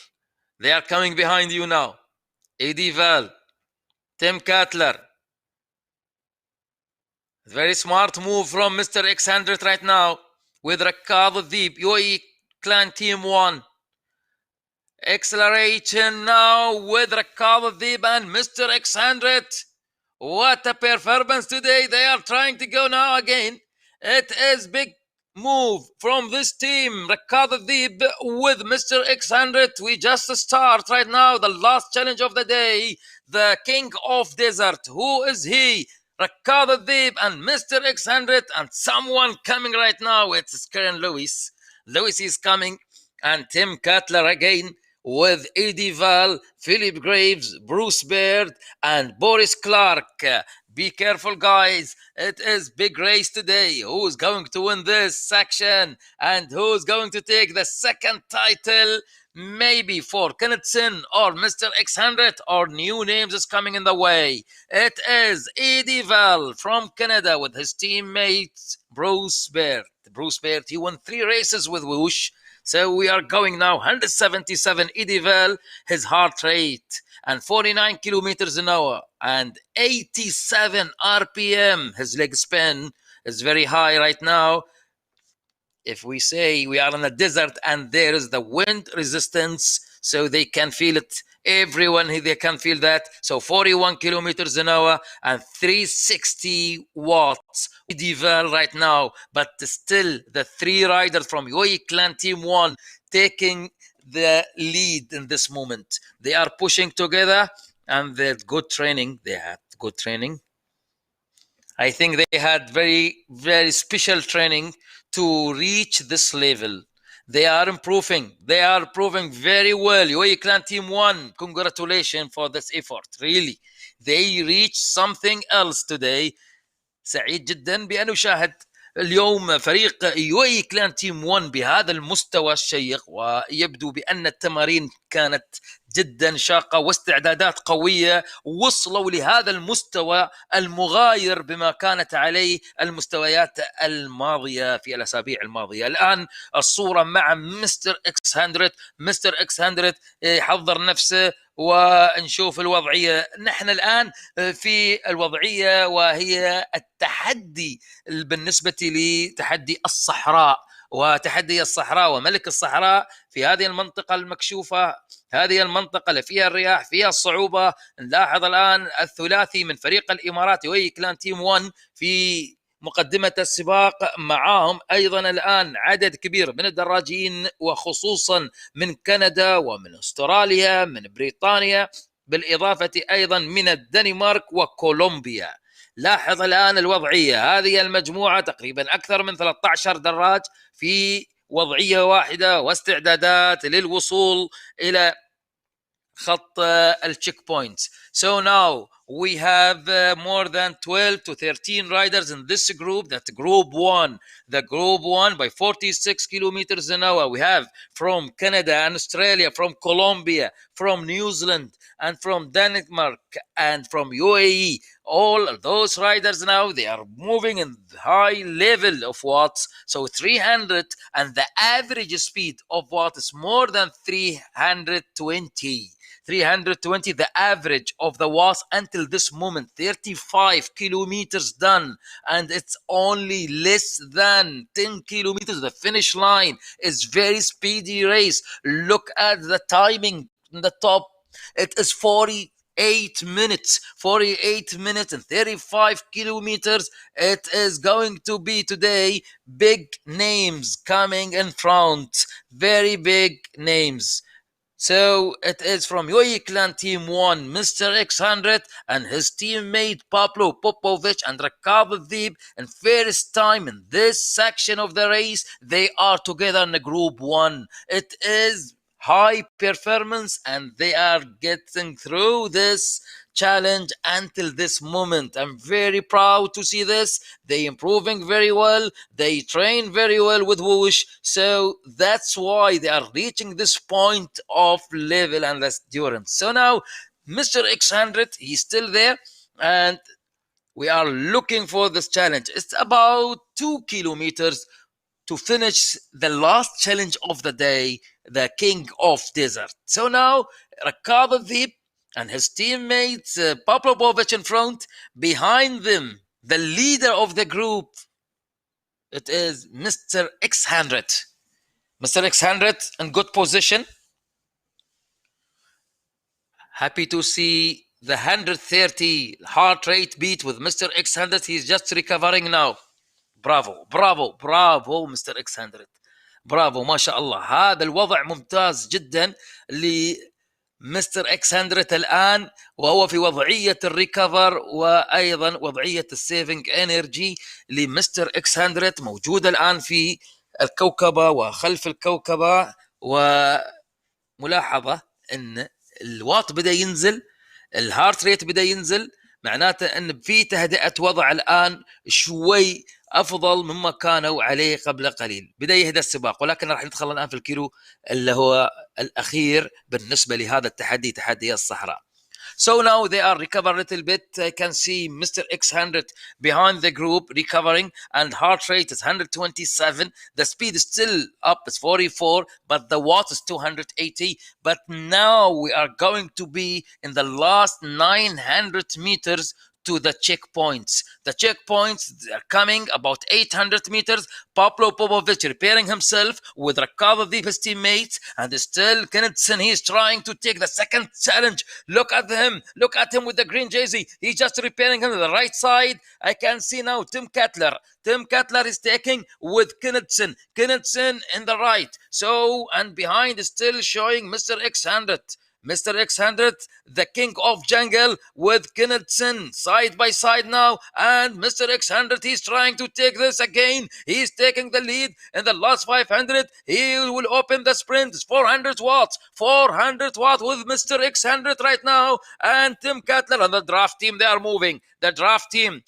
They are coming behind you now. AD Val, Tim Cutler. Very smart move from Mr. X100 right now with Rakkad Al-Deeb, UAE Clan Team 1. Acceleration now with Rakkad Al-Deeb and Mr. X100. What a performance today. They are trying to go now again. It is big move from this team. Rakkad Al-Deeb with Mr. X100. We just start right now the last challenge of the day. The king of desert. Who is he? Rakkad Al-Deeb and Mr. X100 and someone coming right now. It's Karen Lewis. Lewis is coming, and Tim Cutler again with Eddie Val, Philip Graves, Bruce Baird, and Boris Clark. Be careful, guys. It is big race today. Who's going to win this section and who's going to take the second title? Maybe for Kennethson or Mr. X100, or new names is coming in the way. It is Eddie Val from Canada with his teammates Bruce Baird. Bruce Baird, he won 3 races with Whoosh. So we are going now 177 Eddie Val, his heart rate, and 49 kilometers an hour, and 87 RPM. His leg spin is very high right now. If we say we are in a desert and there is the wind resistance, so they can feel it. Everyone here, they can feel that. So 41 kilometers an hour and 360 watts. Eddie Val right now, but still the 3 riders from UAE Clan Team 1 taking the lead in this moment. They are pushing together, and they're good training. They had good training. I think they had very, very special training to reach this level. They are improving. They are proving very well. UAE Clan Team 1, congratulations for this effort. Really, they reached something else today. سعيد جدا بأن أشاهد اليوم فريق UAE Clan Team 1 بهذا المستوى الشيق، ويبدو بأن التمارين كانت جدا شاقة واستعدادات قوية، وصلوا لهذا المستوى المغاير بما كانت عليه المستويات الماضية في الأسابيع الماضية. الآن الصورة مع مستر X100. مستر X100 يحضر نفسه ونشوف الوضعية. نحن الآن في الوضعية وهي التحدي بالنسبة لتحدي الصحراء، وتحدي الصحراء وملك الصحراء في هذه المنطقة المكشوفة، هذه المنطقة اللي فيها الرياح، فيها الصعوبة. نلاحظ الآن الثلاثي من فريق الإمارات UAE Clan Team 1 في مقدمة السباق، معاهم أيضا الآن عدد كبير من الدراجين، وخصوصا من كندا ومن أستراليا، من بريطانيا، بالإضافة أيضا من الدنمارك وكولومبيا. لاحظ الآن الوضعية، هذه المجموعة تقريبا أكثر من 13 دراج في وضعية واحدة واستعدادات للوصول إلى خط التشيك بوينتس. So now we have more than 12 to 13 riders in this group. That's group 1. The group 1 by 46 kilometers an hour. We have from Canada and Australia, from Colombia, from New Zealand, and from Denmark, and from UAE. All those riders now, they are moving in high level of watts. So 300, and the average speed of watt is more than 320. 320, the average of the watts until this moment, 35 kilometers done, and it's only less than 10 kilometers. The finish line is very speedy race. Look at the timing in the top. It is 48 minutes and 35 kilometers. It is going to be today big names coming in front, very big names. So it is from UAE Clan Team 1, Mr. X100 and his teammate Pablo Popovic and Rakab Adib. And first time in this section of the race, they are together in Group 1. It is high performance and they are getting through this challenge until this moment. I'm very proud to see this. They improving very well. They train very well with Whoosh. So that's why they are reaching this point of level and endurance. So now Mr. X100, he's still there and we are looking for this challenge. It's about 2 kilometers to finish the last challenge of the day, the King of Desert. So now Rakab Adib and his teammates, Pablo Bovic in front, behind them, the leader of the group, it is Mr. X100. Mr. X100 in good position. Happy to see the 130 heart rate beat with Mr. X100. He's just recovering now. برافو برافو برافو مستر اكس 100 برافو ما شاء الله. هذا الوضع ممتاز جدا لمستر اكس 100 الان وهو في وضعيه الريكفر وايضا وضعيه السيفنج انرجي لمستر اكس 100 موجوده الان في الكوكبه وخلف الكوكبه. وملاحظه ان الواط بدا ينزل، الهارت ريت بدا ينزل، معناته ان في تهدئه وضع الان شوي افضل مما كانوا عليه قبل قليل. بدا يهدى السباق ولكن راح ندخل الان في الكيلو اللي هو الاخير بالنسبه لهذا التحدي، تحدي الصحراء. So now they are recovering a little bit. I can see Mr. X100 behind the group recovering and heart rate is 127. The speed is still up, it's 44, but the watt is 280. But now we are going to be in the last 900 meters to the checkpoints. The checkpoints are coming about 800 meters. Pablo Popovic repairing himself with Rakab Adib, his teammates, and still Knudsen, he's trying to take the second challenge. Look at him with the green jersey. He's just repairing him to the right side. I can see now Tim Cutler. Tim Cutler is taking with Knudsen. Knudsen in the right. So, and behind is still showing Mr. X100. Mr. X100, the king of jungle with Knudsen side by side now. And Mr. X100, he's trying to take this again. He's taking the lead in the last 500. He will open the sprint. It's 400 watts. 400 watts with Mr. X100 right now. And Tim Cutler and the draft team, they are moving. The draft team,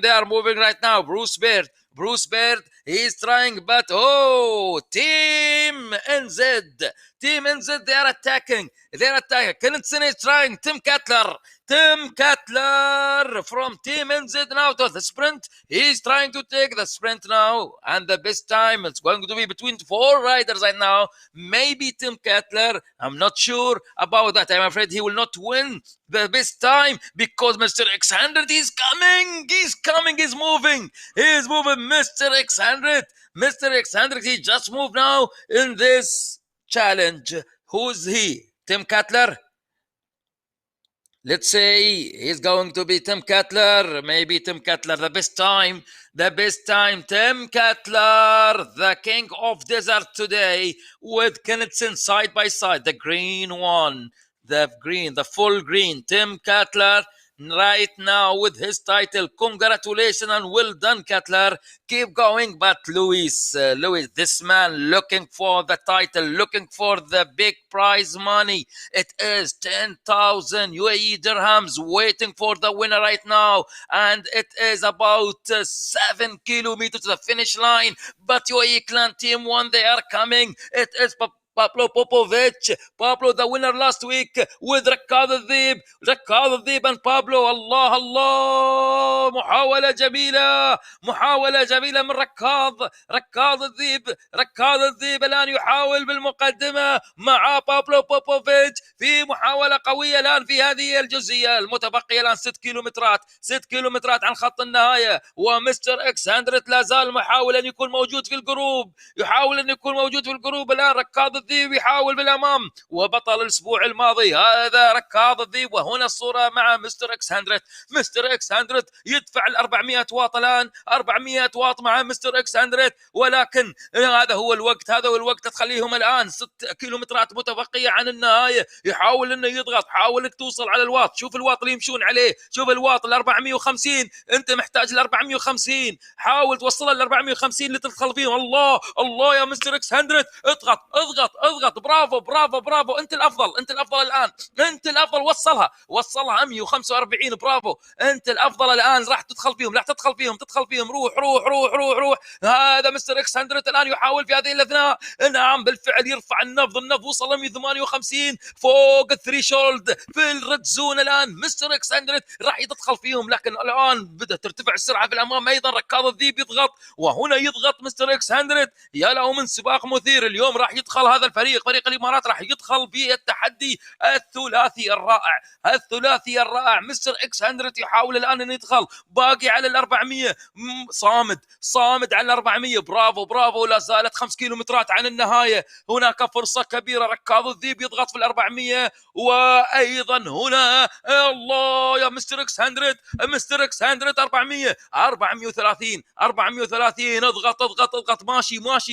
they are moving right now. Bruce Baird, he's trying, but Team NZ, they are attacking. Knudsen is trying. Tim Cutler from Team NZ now to the sprint. He's trying to take the sprint now, and the best time is going to be between 4 riders right now. Maybe Tim Cutler, I'm not sure about that. I'm afraid he will not win the best time because Mr. X100 is coming. He's moving. Mr. X100, he just moved now in this challenge. Who's he? Tim Cutler? Let's say he's going to be Tim Cutler. Maybe Tim Cutler, the best time. Tim Cutler, the king of desert today with Knudsen side by side. The green one, the full green. Tim Cutler right now with his title. Congratulations and well done, Cutler. Keep going. But Louis, this man looking for the title, looking for the big prize money. It is 10,000 UAE dirhams waiting for the winner right now. And it is about 7 kilometers to the finish line. But UAE Clan Team 1, they are coming. It is Pablo Popovic. Pablo, the winner last week with Rakab Adib and Pablo. الله محاولة جميلة من ركاض الذيب الآن يحاول بالمقدمة مع بابلو بوبوفيتش في محاولة قوية الآن في هذه الجزئية المتبقية الآن 6 كيلومترات عن خط النهاية. ومستر اكس 100 لا زال يحاول أن يكون موجود في الجروب الآن. ركاض الذيب يحاول بالامام، وبطل الاسبوع الماضي هذا ركاض الذيب. وهنا الصوره مع مستر اكس 100. مستر اكس 100 يدفع ال 400 واط الان، 400 واط مع مستر اكس 100، ولكن هذا هو الوقت تخليهم الان 6 كيلومترات متبقيه عن النهايه. يحاول انه يضغط، حاول انك توصل على الواط. شوف الواط اللي يمشون عليه، شوف الواط ال 450، انت محتاج ال 450، حاول توصل ال 450 اللي تدخل فيهم. الله الله يا مستر اكس 100، اضغط اضغط اضغط، برافو برافو برافو، انت الافضل، انت الافضل الان، انت الافضل، وصلها 145، برافو، انت الافضل الان، راح تدخل فيهم، تدخل فيهم، روح روح روح روح روح. هذا مستر اكس 100 الان يحاول في هذه الاثناء، نعم بالفعل يرفع النبض وصل ل 158 فوق الثريشولد في الريد زون. الان مستر اكس 100 راح يدخل فيهم، لكن الان بدأت ترتفع السرعه في الامام ايضا. ركاض الذيب يضغط، وهنا يضغط مستر اكس 100. يا له من سباق مثير اليوم. راح يدخل هذا الفريق، فريق الامارات، راح يدخل بالتحدي الثلاثي الرائع. مستر اكس 100 يحاول الان ان يدخل، باقي على ال 400، صامد على ال 400، برافو برافو، لا زالت 5 كيلومترات عن النهايه. هناك فرصه كبيره، ركاض الذيب يضغط في ال 400، وايضا هنا الله يا مستر اكس 100، مستر اكس 100 430، اضغط،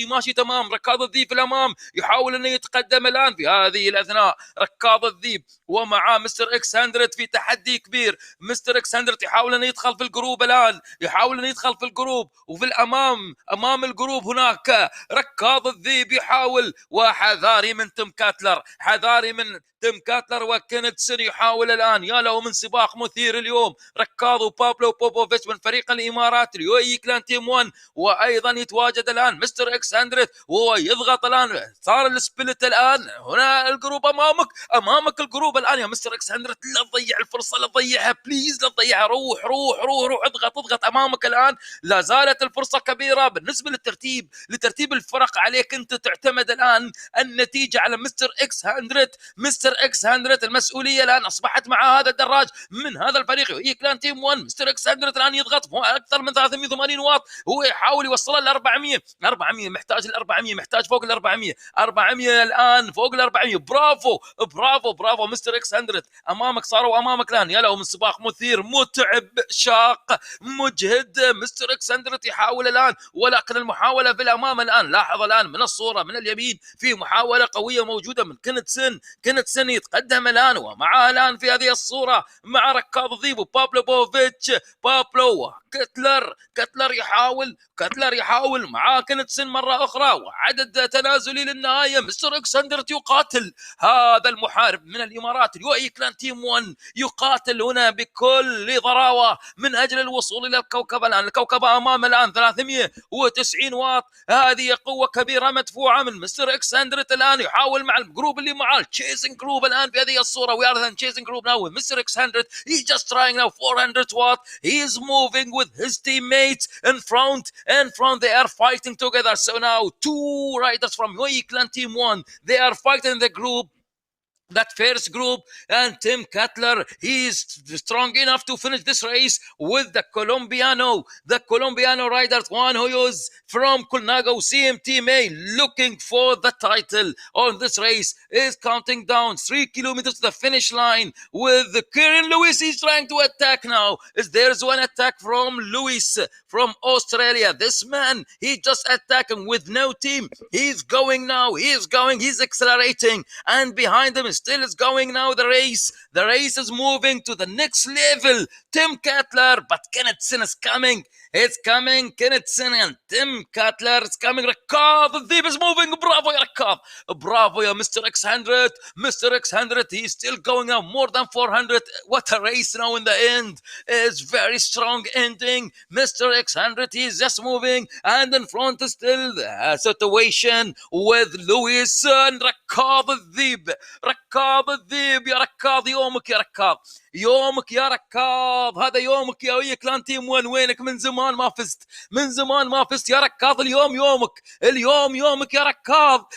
ماشي تمام. ركاض الذيب في الامام يحاول انه يتقدم الان في هذه الاثناء، ركاض الذيب ومع مستر اكس 100 في تحدي كبير. مستر اكس 100 يحاول انه يدخل في الجروب الان، وفي الامام امام الجروب هناك ركاض الذيب يحاول، وحذاري من تيم كاتلر وكينيتسون يحاول الان. يا له من سباق مثير اليوم. ركاض بابلو بوبوفيتش من فريق الامارات، اليو كلان تيم 1، وايضا يتواجد الان مستر اكس 100 وهو يضغط الان. صار السبلت الان، هنا الجروب امامك الجروب الان يا مستر اكس 100. لا تضيع الفرصه، لا تضيعها بليز، لا تضيعها، روح اضغط امامك الان. لا زالت الفرصه كبيره بالنسبه لترتيب الفرق. عليك انت تعتمد الان النتيجه على مستر اكس 100. المسؤوليه الان اصبحت مع هذا الدراج من هذا الفريق هي كلان تيم 1. مستر اكس 100 الان يضغط اكثر من 380 واط، هو يحاول يوصل ل 400، محتاج فوق ال 400 الان، فوق ال 400. برافو مستر اكس 100، صاروا امامك الان. يا له من سباق مثير، متعب، شاق، مجهد. مستر اكس 100 يحاول الان، ولكن المحاوله في الامام الان. لاحظ الان من الصوره من اليمين في محاوله قويه موجوده من كينيتسون يتقدم الان، ومعه الان في هذه الصوره مع ركاض الذيب وبابلو بوفيتش، كتلر يحاول مع كينيتسون مره اخرى، وعدد تنازلي للنهايه. مستر اكس 100 يقاتل هذا المحارب من الامارات، اليو كلان تيم 1 يقاتل هنا بكل ضراوه من اجل الوصول الى الكوكب. الان الكوكب امام الان 390 واط، هذه قوه كبيره مدفوعه من مستر اكس 100. الان يحاول مع الجروب اللي معاه، التشيزنج جروب الان في هذه الصوره. we are the chasing group now with Mr. X 100. he's just trying now 400 watt. he is moving with his teammates in front. They are fighting together. So now 2 riders from Whoosh Clan Team 1, they are fighting in the group, that first group, and Tim Cutler, he's strong enough to finish this race with the Colombiano riders, one who is from Colnago CMTMA, looking for the title on this race, is counting down 3 kilometers to the finish line with Kieran Lewis. He's trying to attack now. There's one attack from Lewis from Australia. This man, he just attacking with no team. He's going now. He's accelerating, and behind him still is going now the race. The race is moving to the next level. Tim Cutler, but Kennethson is coming. It's coming. Kennethson and Tim Cutler is coming. ركاض الذيب is moving. برافو يا ركاض. برافو يا Mr. X 100. Mr. X 100, he's still going now more than 400. What a race now in the end. It's very strong ending. Mr. X 100, he's just moving. And in front is still the situation with Lewis and ركاض الذيب. ركاض الذيب يا ركاض. يومك يا ركاض. يومك يا ركاض. هذا يومك يا ويا كلان تيم 1. وينك؟ من زمان ما فزت يا ركاض. اليوم يومك يا ركاض.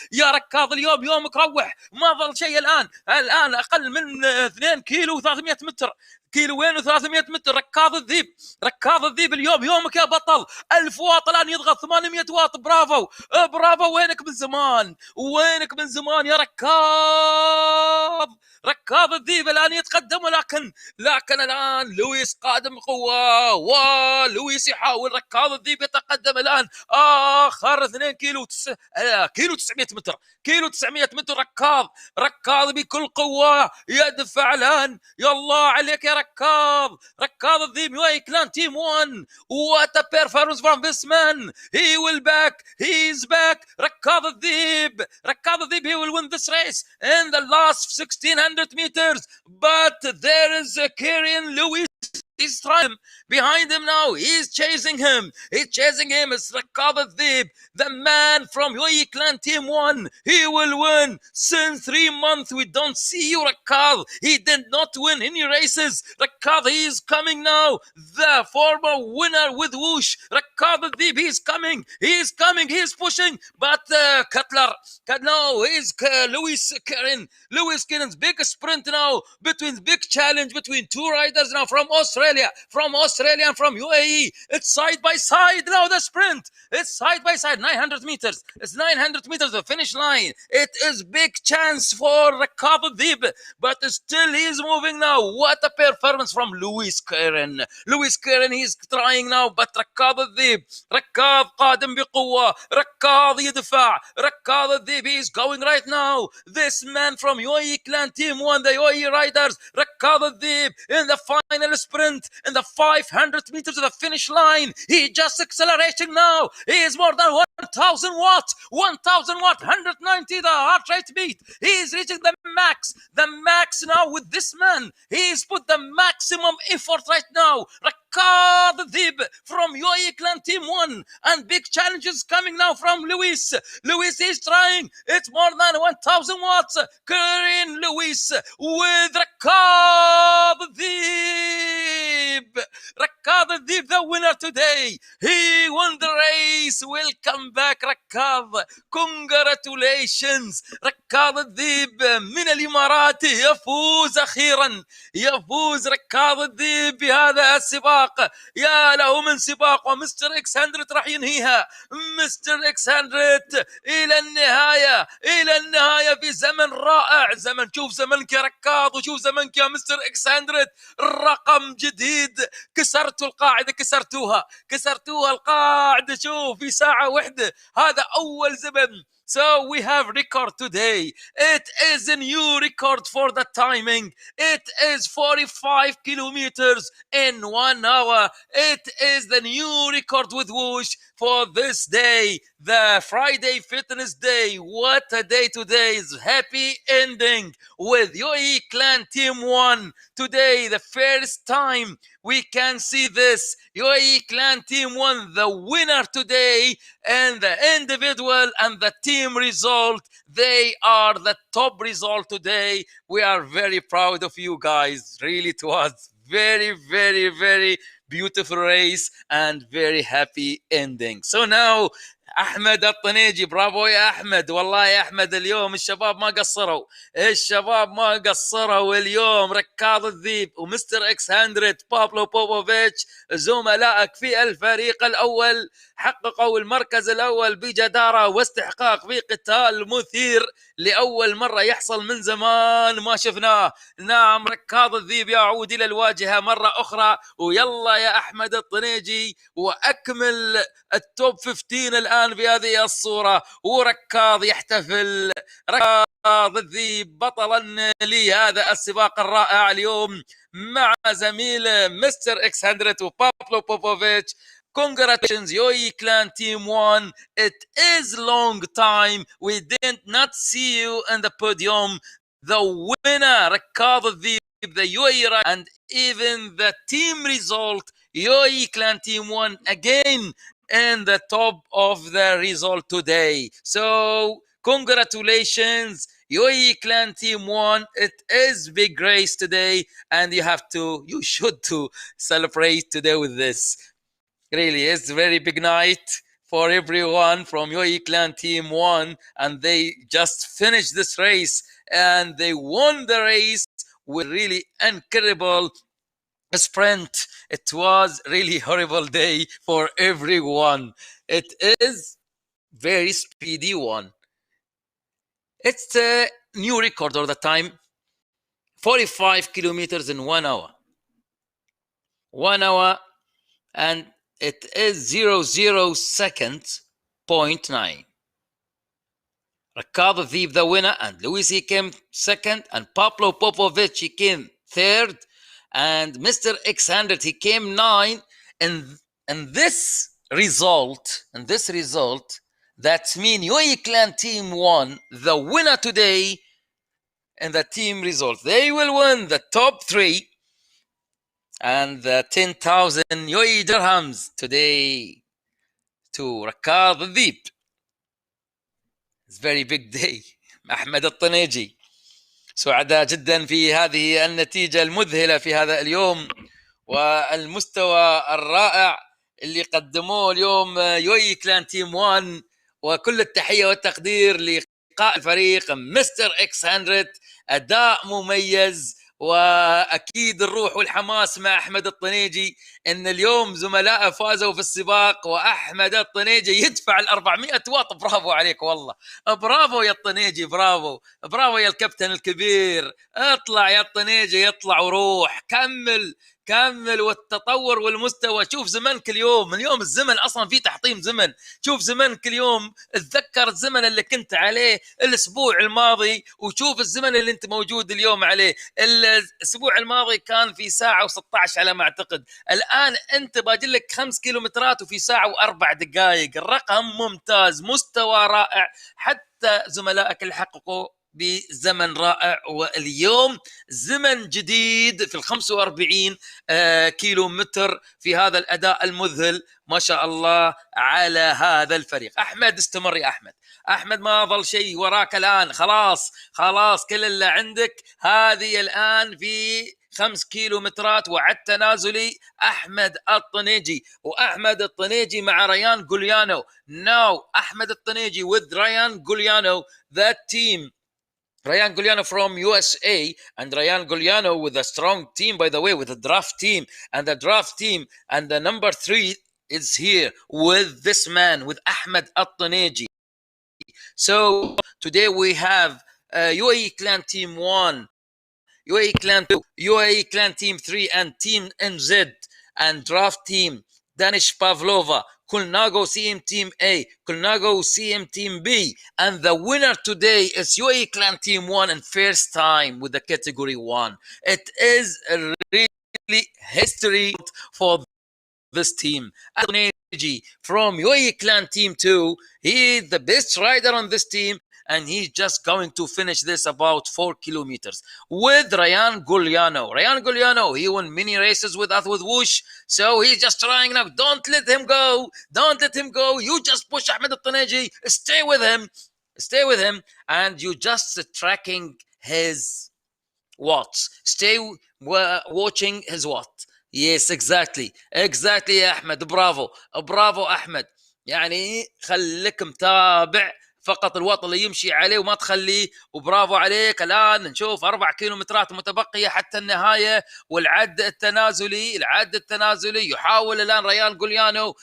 اليوم يومك. روح، ما ظل شيء الان اقل من 2 كيلو و300 متر. كيلوين و300 متر. ركاض الذيب، ركاض الذيب اليوم يومك يا بطل. 1000 واط الان يضغط 800 واط. برافو برافو، وينك من زمان، وينك من زمان يا ركاض. ركاض الذيب الان يتقدم، لكن الان لويس قادم بقوه، ولويس يحاول. ركاض الذيب يتقدم الان اخر 2 كيلو 900 متر، كيلو 900 متر. ركاض بكل قوه يدفع الان. يلا عليك يا ركاض. ركاض الذيب يو كلان تيم 1. What a performance from this man. He will back. He is back. ركاض الذيب. ركاض الذيب. He will win this race in the last 1600 meters. But there is a Kieran Lewis. He's trying behind him now. He's chasing him. He's chasing him. It's Raqab al-Dhib, the man from UAE Clan Team 1. He will win. Since 3 months we don't see you, Raqab. He did not win any races. Raqab, he is coming now. The former winner with Whoosh. Raqab al-Dhib, he's coming. He's coming. He's pushing. But Cutler. No, he's Lewis Kieran. Lewis Kieran's big sprint now. Big challenge between 2 riders now from Australia and from UAE. It's side by side now, the sprint. It's side by side, 900 meters. It's 900 meters, the finish line. It is big chance for Raqab al-Dhib, but still he's moving now. What a performance from Lewis Kieran. Lewis Kieran, he's trying now, but Raqab al-Dhib. Raqab قادم بقوة. Raqab يدفع. Raqab al-Dhib, he's going right now. This man from UAE Clan Team 1, the UAE riders. Raqab al-Dhib in the final sprint, in the 500 meters of the finish line. He just accelerating now. He is more than 1000 watts. 1000 watt, 190 the heart rate beat. He is reaching the max now with this man. He's put the maximum effort right now. Raqab al-Dhib from UAE Clan Team 1, and big challenges coming now from Lewis. Lewis is trying. It's more than 1000 watts. Kieran Lewis with Raqab al-Dhib. Raqab al-Dhib, the winner today. He won the race. Welcome back Raqab. Congratulations. Raqab al-Dhib من الإمارات يفوز أخيرا. يفوز ركاض الذيب بهذا السباق. يا له من سباق، ومستر إكس 100 راح ينهيها. مستر إكس 100 إلى النهاية، إلى النهاية في زمن رائع. زمن، شوف زمنك يا ركاض، وشوف زمنك يا مستر إكس 100. رقم جديد. كسرتوا القاعدة، كسرتوها القاعدة. شوف في ساعة واحدة، هذا أول زمن. So we have record today. It is a new record for the timing. It is 45 kilometers in 1 hour. It is the new record with Whoosh for this day, the Friday Fitness Day. What a day today. Is happy ending with UAE Clan Team 1. Today, the first time we can see this. UAE Clan Team 1, the winner today, and the individual and the team result, they are the top result today. We are very proud of you guys. Really, it was very, very, very beautiful race and very happy ending. So now احمد الطنيجي. برافو يا احمد. والله يا احمد اليوم الشباب ما قصروا، الشباب ما قصروا اليوم. ركاض الذيب ومستر اكس 100 بابلو بوبوفيتش زملائك في الفريق الاول حققوا المركز الاول بجداره واستحقاق في قتال مثير لاول مره يحصل من زمان ما شفناه. نعم، ركاض الذيب يعود الى الواجهه مره اخرى. ويلا يا احمد الطنيجي، واكمل التوب 15 الان بهذه الصوره. وركاض يحتفل. ركاض الذيب بطلا لهذا السباق الرائع اليوم مع زميله مستر اكس 100 وبابلو بوبوفيتش. Congratulations, UAE Clan Team 1. It is long time. We did not see you in the podium. The winner, Raqab al-Dhib, the UAE, and even the team result, UAE Clan Team 1 again in the top of the result today. So congratulations, UAE Clan Team 1. It is big race today, and you should to celebrate today with this. Really, it's a very big night for everyone from UAE Clan Team 1, and they just finished this race and they won the race with really incredible sprint. It was really horrible day for everyone. It is very speedy one. It's a new record all the time. 45 kilometers in 1 hour. 1 hour, and it is 00 seconds, 0.9. Riccardo Thief the winner, and Luis he came second, and Pablo Popovic he came third, and Mr. X100 he came 9. And this result, that means UAE Clan team won the winner today. And the team result, they will win the top 3 and the 10,000 UAE dirhams today to Riccardo Thief. It's very big day. أحمد الطنيجي سعداء جدا في هذه النتيجة المذهلة في هذا اليوم والمستوى الرائع اللي قدموه اليوم يوي كلان تيم 1. وكل التحية والتقدير لقائد الفريق مستر اكس 100. أداء مميز، واكيد الروح والحماس مع احمد الطنيجي ان اليوم زملائه فازوا في السباق واحمد الطنيجي يدفع ال 400 واط. برافو عليك والله، برافو يا الطنيجي، برافو برافو يا الكابتن الكبير. اطلع يا الطنيجي، اطلع وروح، كمل والتطور والمستوى. شوف زمنك اليوم الزمن اصلا في تحطيم زمن. شوف زمنك اليوم، اتذكر الزمن اللي كنت عليه الاسبوع الماضي، وشوف الزمن اللي انت موجود اليوم عليه. الاسبوع الماضي كان في ساعة و16 على ما اعتقد، الان انت باجي لك 5 كيلومترات وفي ساعة و4 دقائق. الرقم ممتاز، مستوى رائع، حتى زملائك اللي حققوا بزمن رائع. واليوم زمن جديد في 45 كيلو متر في هذا الأداء المذهل. ما شاء الله على هذا الفريق. أحمد استمر يا أحمد ما ظل شيء وراك الآن، خلاص كل اللي عندك هذه الآن في 5 كيلومترات وعد تنازلي. أحمد الطنيجي، وأحمد الطنيجي مع ريان جوليانو. Now أحمد الطنيجي with Ryan Giuliano, that team. Ryan Giuliano from USA, and Ryan Giuliano with a strong team, by the way, with a draft team, and the number 3 is here with this man, with Ahmed At-Taneji. So today we have UAE Clan Team 1, UAE Clan 2, UAE Clan Team 3, and Team NZ, and draft team Danish Pavlova, Kulnago CM Team A, Kulnago CM Team B, and the winner today is UAE Clan Team 1, and first time with the category 1. It is a really history for this team. Adoneji from UAE Clan Team 2, he is the best rider on this team, and he's just going to finish this about 4 kilometers with Ryan Giuliano. Ryan Giuliano, he won many races with us with Whoosh, so he's just trying now. Don't let him go. You just push Ahmed Al-Taneji. Stay with him, and you just tracking his watts. Stay watching his watt. Yes, exactly يا أحمد. برافو أحمد. يعني خليك متابع فقط الوط اللي يمشي عليه وما تخليه. وبرافو عليك. الآن نشوف 4 كيلومترات متبقية حتى النهاية، والعد التنازلي يحاول الآن ريان جوليانو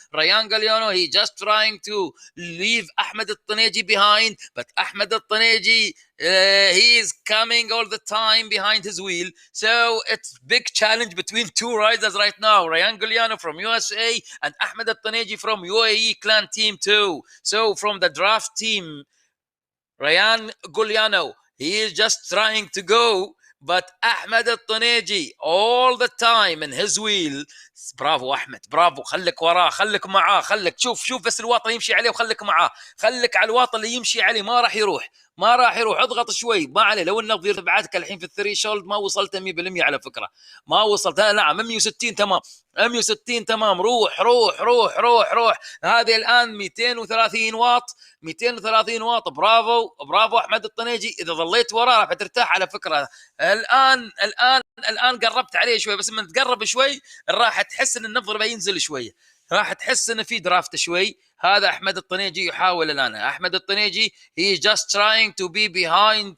he just trying to leave أحمد الطنيجي behind, but أحمد الطنيجي he is coming all the time behind his wheel. So it's big challenge between 2 riders right now, Ryan Giuliano from USA and Ahmed Al-Taneji from UAE Clan Team 2. So from the draft team, Ryan Giuliano, he is just trying to go, but Ahmed Al-Taneji all the time in his wheel. برافو أحمد، برافو. خليك وراه، خليك معاه، خليك شوف بس الواط اللي يمشي عليه وخليك معاه. خليك على الواط اللي يمشي عليه، ما راح يروح. اضغط شوي، ما عليه. لو انك ضير تبعاتك الحين في الثري شولد ما وصلت 100% على فكرة، ما وصلت. نعم 160 تمام. روح. هذه الآن 230 واط. برافو أحمد الطنيجي. إذا ظليت وراه راح ترتاح على فكرة. الآن قربت عليه شوي، بس من تقرب شوي راح تحس ان النبض بينزل شويه. راح تحس ان في درافت شوي. هذا احمد الطنيجي يحاول الان. احمد الطنيجي he just trying to be behind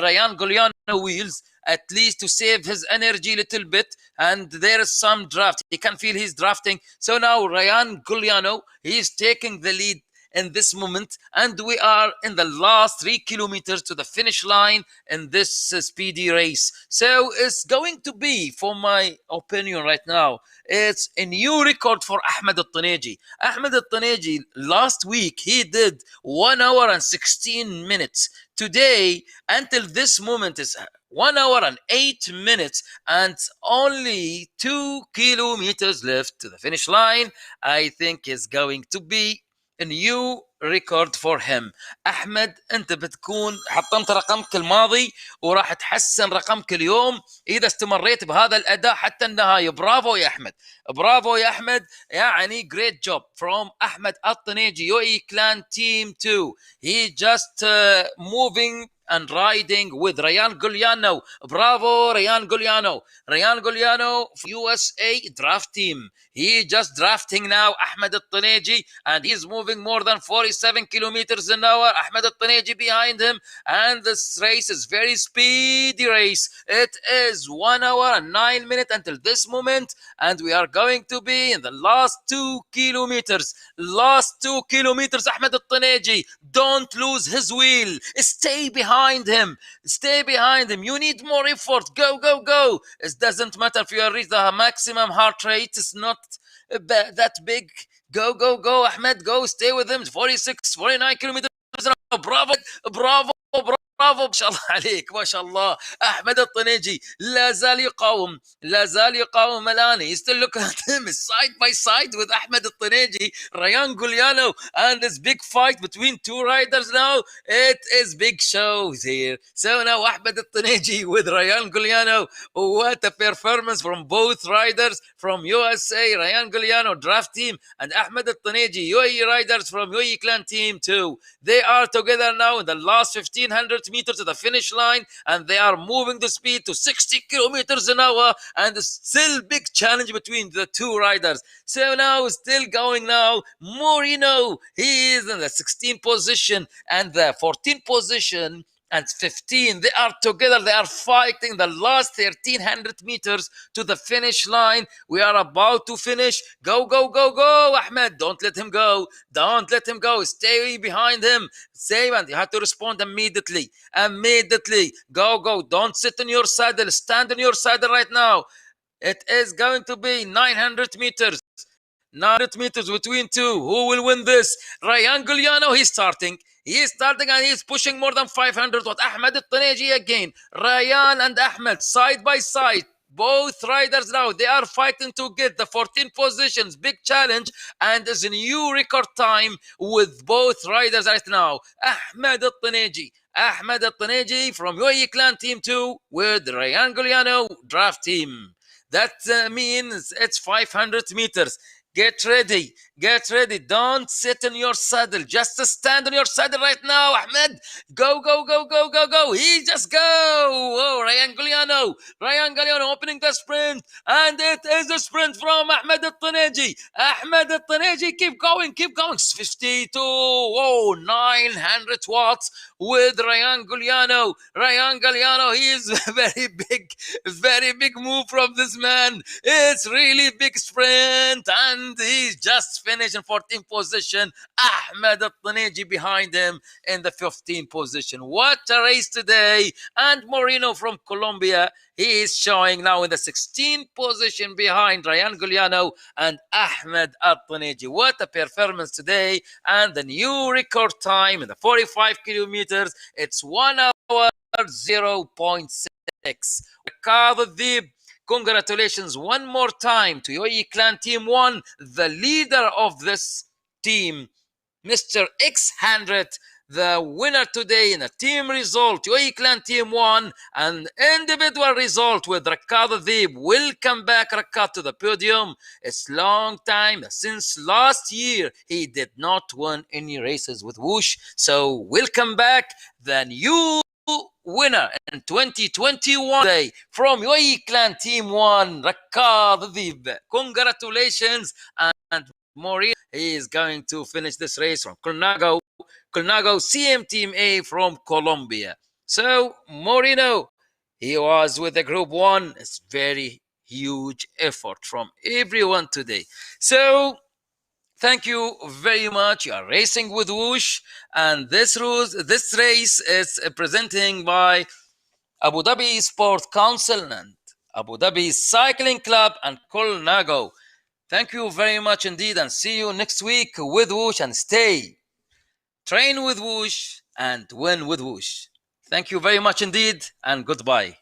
Ryan Gugliano wheels at least to save his energy a little bit, and there is some draft. He can feel he's drafting. So now Ryan Gugliano, he is taking the lead in this moment, and we are in the last 3 kilometers to the finish line in this speedy race. So it's going to be, for my opinion right now, it's a new record for Ahmed al-Taneji. Ahmed al-Taneji last week he did 1 hour and 16 minutes. Today until this moment is 1 hour and 8 minutes, and only 2 kilometers left to the finish line. I think is going to be a new record for him. احمد انت بتكون حطمت رقمك الماضي وراح تحسن رقمك اليوم اذا استمريت بهذا الاداء حتى النهايه. برافو يا احمد، برافو يا احمد. يعني great job from احمد الطنيجي UAE Clan Team 2. He just moving and riding with Ryan Gugliano. Bravo, Ryan Gugliano. Ryan Gugliano, USA draft team. He just drafting now Ahmed al-Taneji, and he's moving more than 47 kilometers an hour. Ahmed al-Taneji behind him, and this race is very speedy race. It is 1 hour and 9 minutes until this moment, and we are going to be in the last 2 kilometers. Last 2 kilometers, Ahmed al-Taneji. Don't lose his wheel. Stay behind him. Stay behind him. You need more effort. Go, go, go. It doesn't matter if you reach the maximum heart rate. It's not that big. Go, go, go, Ahmed. Go. Stay with him. 46, 49 kilometers. Bravo, bravo, bravo. برافو ما شاء الله عليك، ما شاء الله. احمد الطنيجي لا زال يقاوم، لا زال يقاوم الان. He still look at him side by side with Ahmed الطنيجي. Ryan Gugliano, and this big fight between two riders now. It is big shows here. So now Ahmed الطنيجي with Ryan Gugliano. What a performance from both riders from USA, Ryan Gugliano draft team, and Ahmed الطنيجي UAE riders from UAE Clan Team 2. They are together now in the last 1500 meters to the finish line, and they are moving the speed to 60 kilometers an hour, and still big challenge between the two riders. So now still going now, Moreno, he is in the 16th position, and the 14th position and 15, they are together. They are fighting the last 1300 meters to the finish line. We are about to finish. Go, go, go, go, Ahmed. Don't let him go. Don't let him go. Stay behind him. Save, and you have to respond immediately. Immediately. Go, go. Don't sit in your saddle. Stand in your saddle right now. It is going to be 900 meters. 900 meters between two. Who will win this? Ryan Gugliano, he's starting. He is starting and he's pushing more than 500 watt. Ahmed al-Taneji again. Ryan and Ahmed side by side. Both riders now, they are fighting to get the 14 positions. Big challenge, and there's a new record time with both riders right now. Ahmed al-Taneji. Ahmed al-Taneji from UAE Clan Team 2 with Ryan Gugliano draft team. That means it's 500 meters. Get ready. Get ready. Don't sit in your saddle. Just stand on your saddle right now, Ahmed. Go, go, go, go, go, go. He just go. Oh, Ryan Gugliano. Ryan Gugliano opening the sprint. And it is a sprint from Ahmed al-Taneji. Ahmed al-Taneji, keep going, keep going. 52, oh, 900 watts with Ryan Gugliano. Ryan Gugliano, he is very big move from this man. It's really big sprint, and he's just finished in 14th position. Ahmed al-Taneji behind him in the 15th position. What a race today. And Moreno from Colombia, he is showing now in the 16th position behind Ryan Gugliano and Ahmed al-Taneji. What a performance today. And the new record time in the 45 kilometers, it's 1 hour 0.6. Ricard Adib, congratulations one more time to UAE Clan Team 1, the leader of this team, Mr. X100, the winner today in a team result, UAE Clan Team 1, and individual result with Ricard Adib. Welcome back, Ricard, to the podium. It's long time since last year he did not win any races with Whoosh. So welcome back, the new winner in 2021 day from UAE Clan Team 1, Rakkad Dhib. Congratulations. And Maureen, he is going to finish this race from Colnago CM Team A from Colombia. So, Moreno, he was with the Group 1. It's very huge effort from everyone today. So, thank you very much. You are racing with Whoosh, and this race is presenting by Abu Dhabi Sport Council and Abu Dhabi Cycling Club and Colnago. Thank you very much indeed, and see you next week with Whoosh. And stay, train with Whoosh, and win with Whoosh. Thank you very much indeed, and goodbye.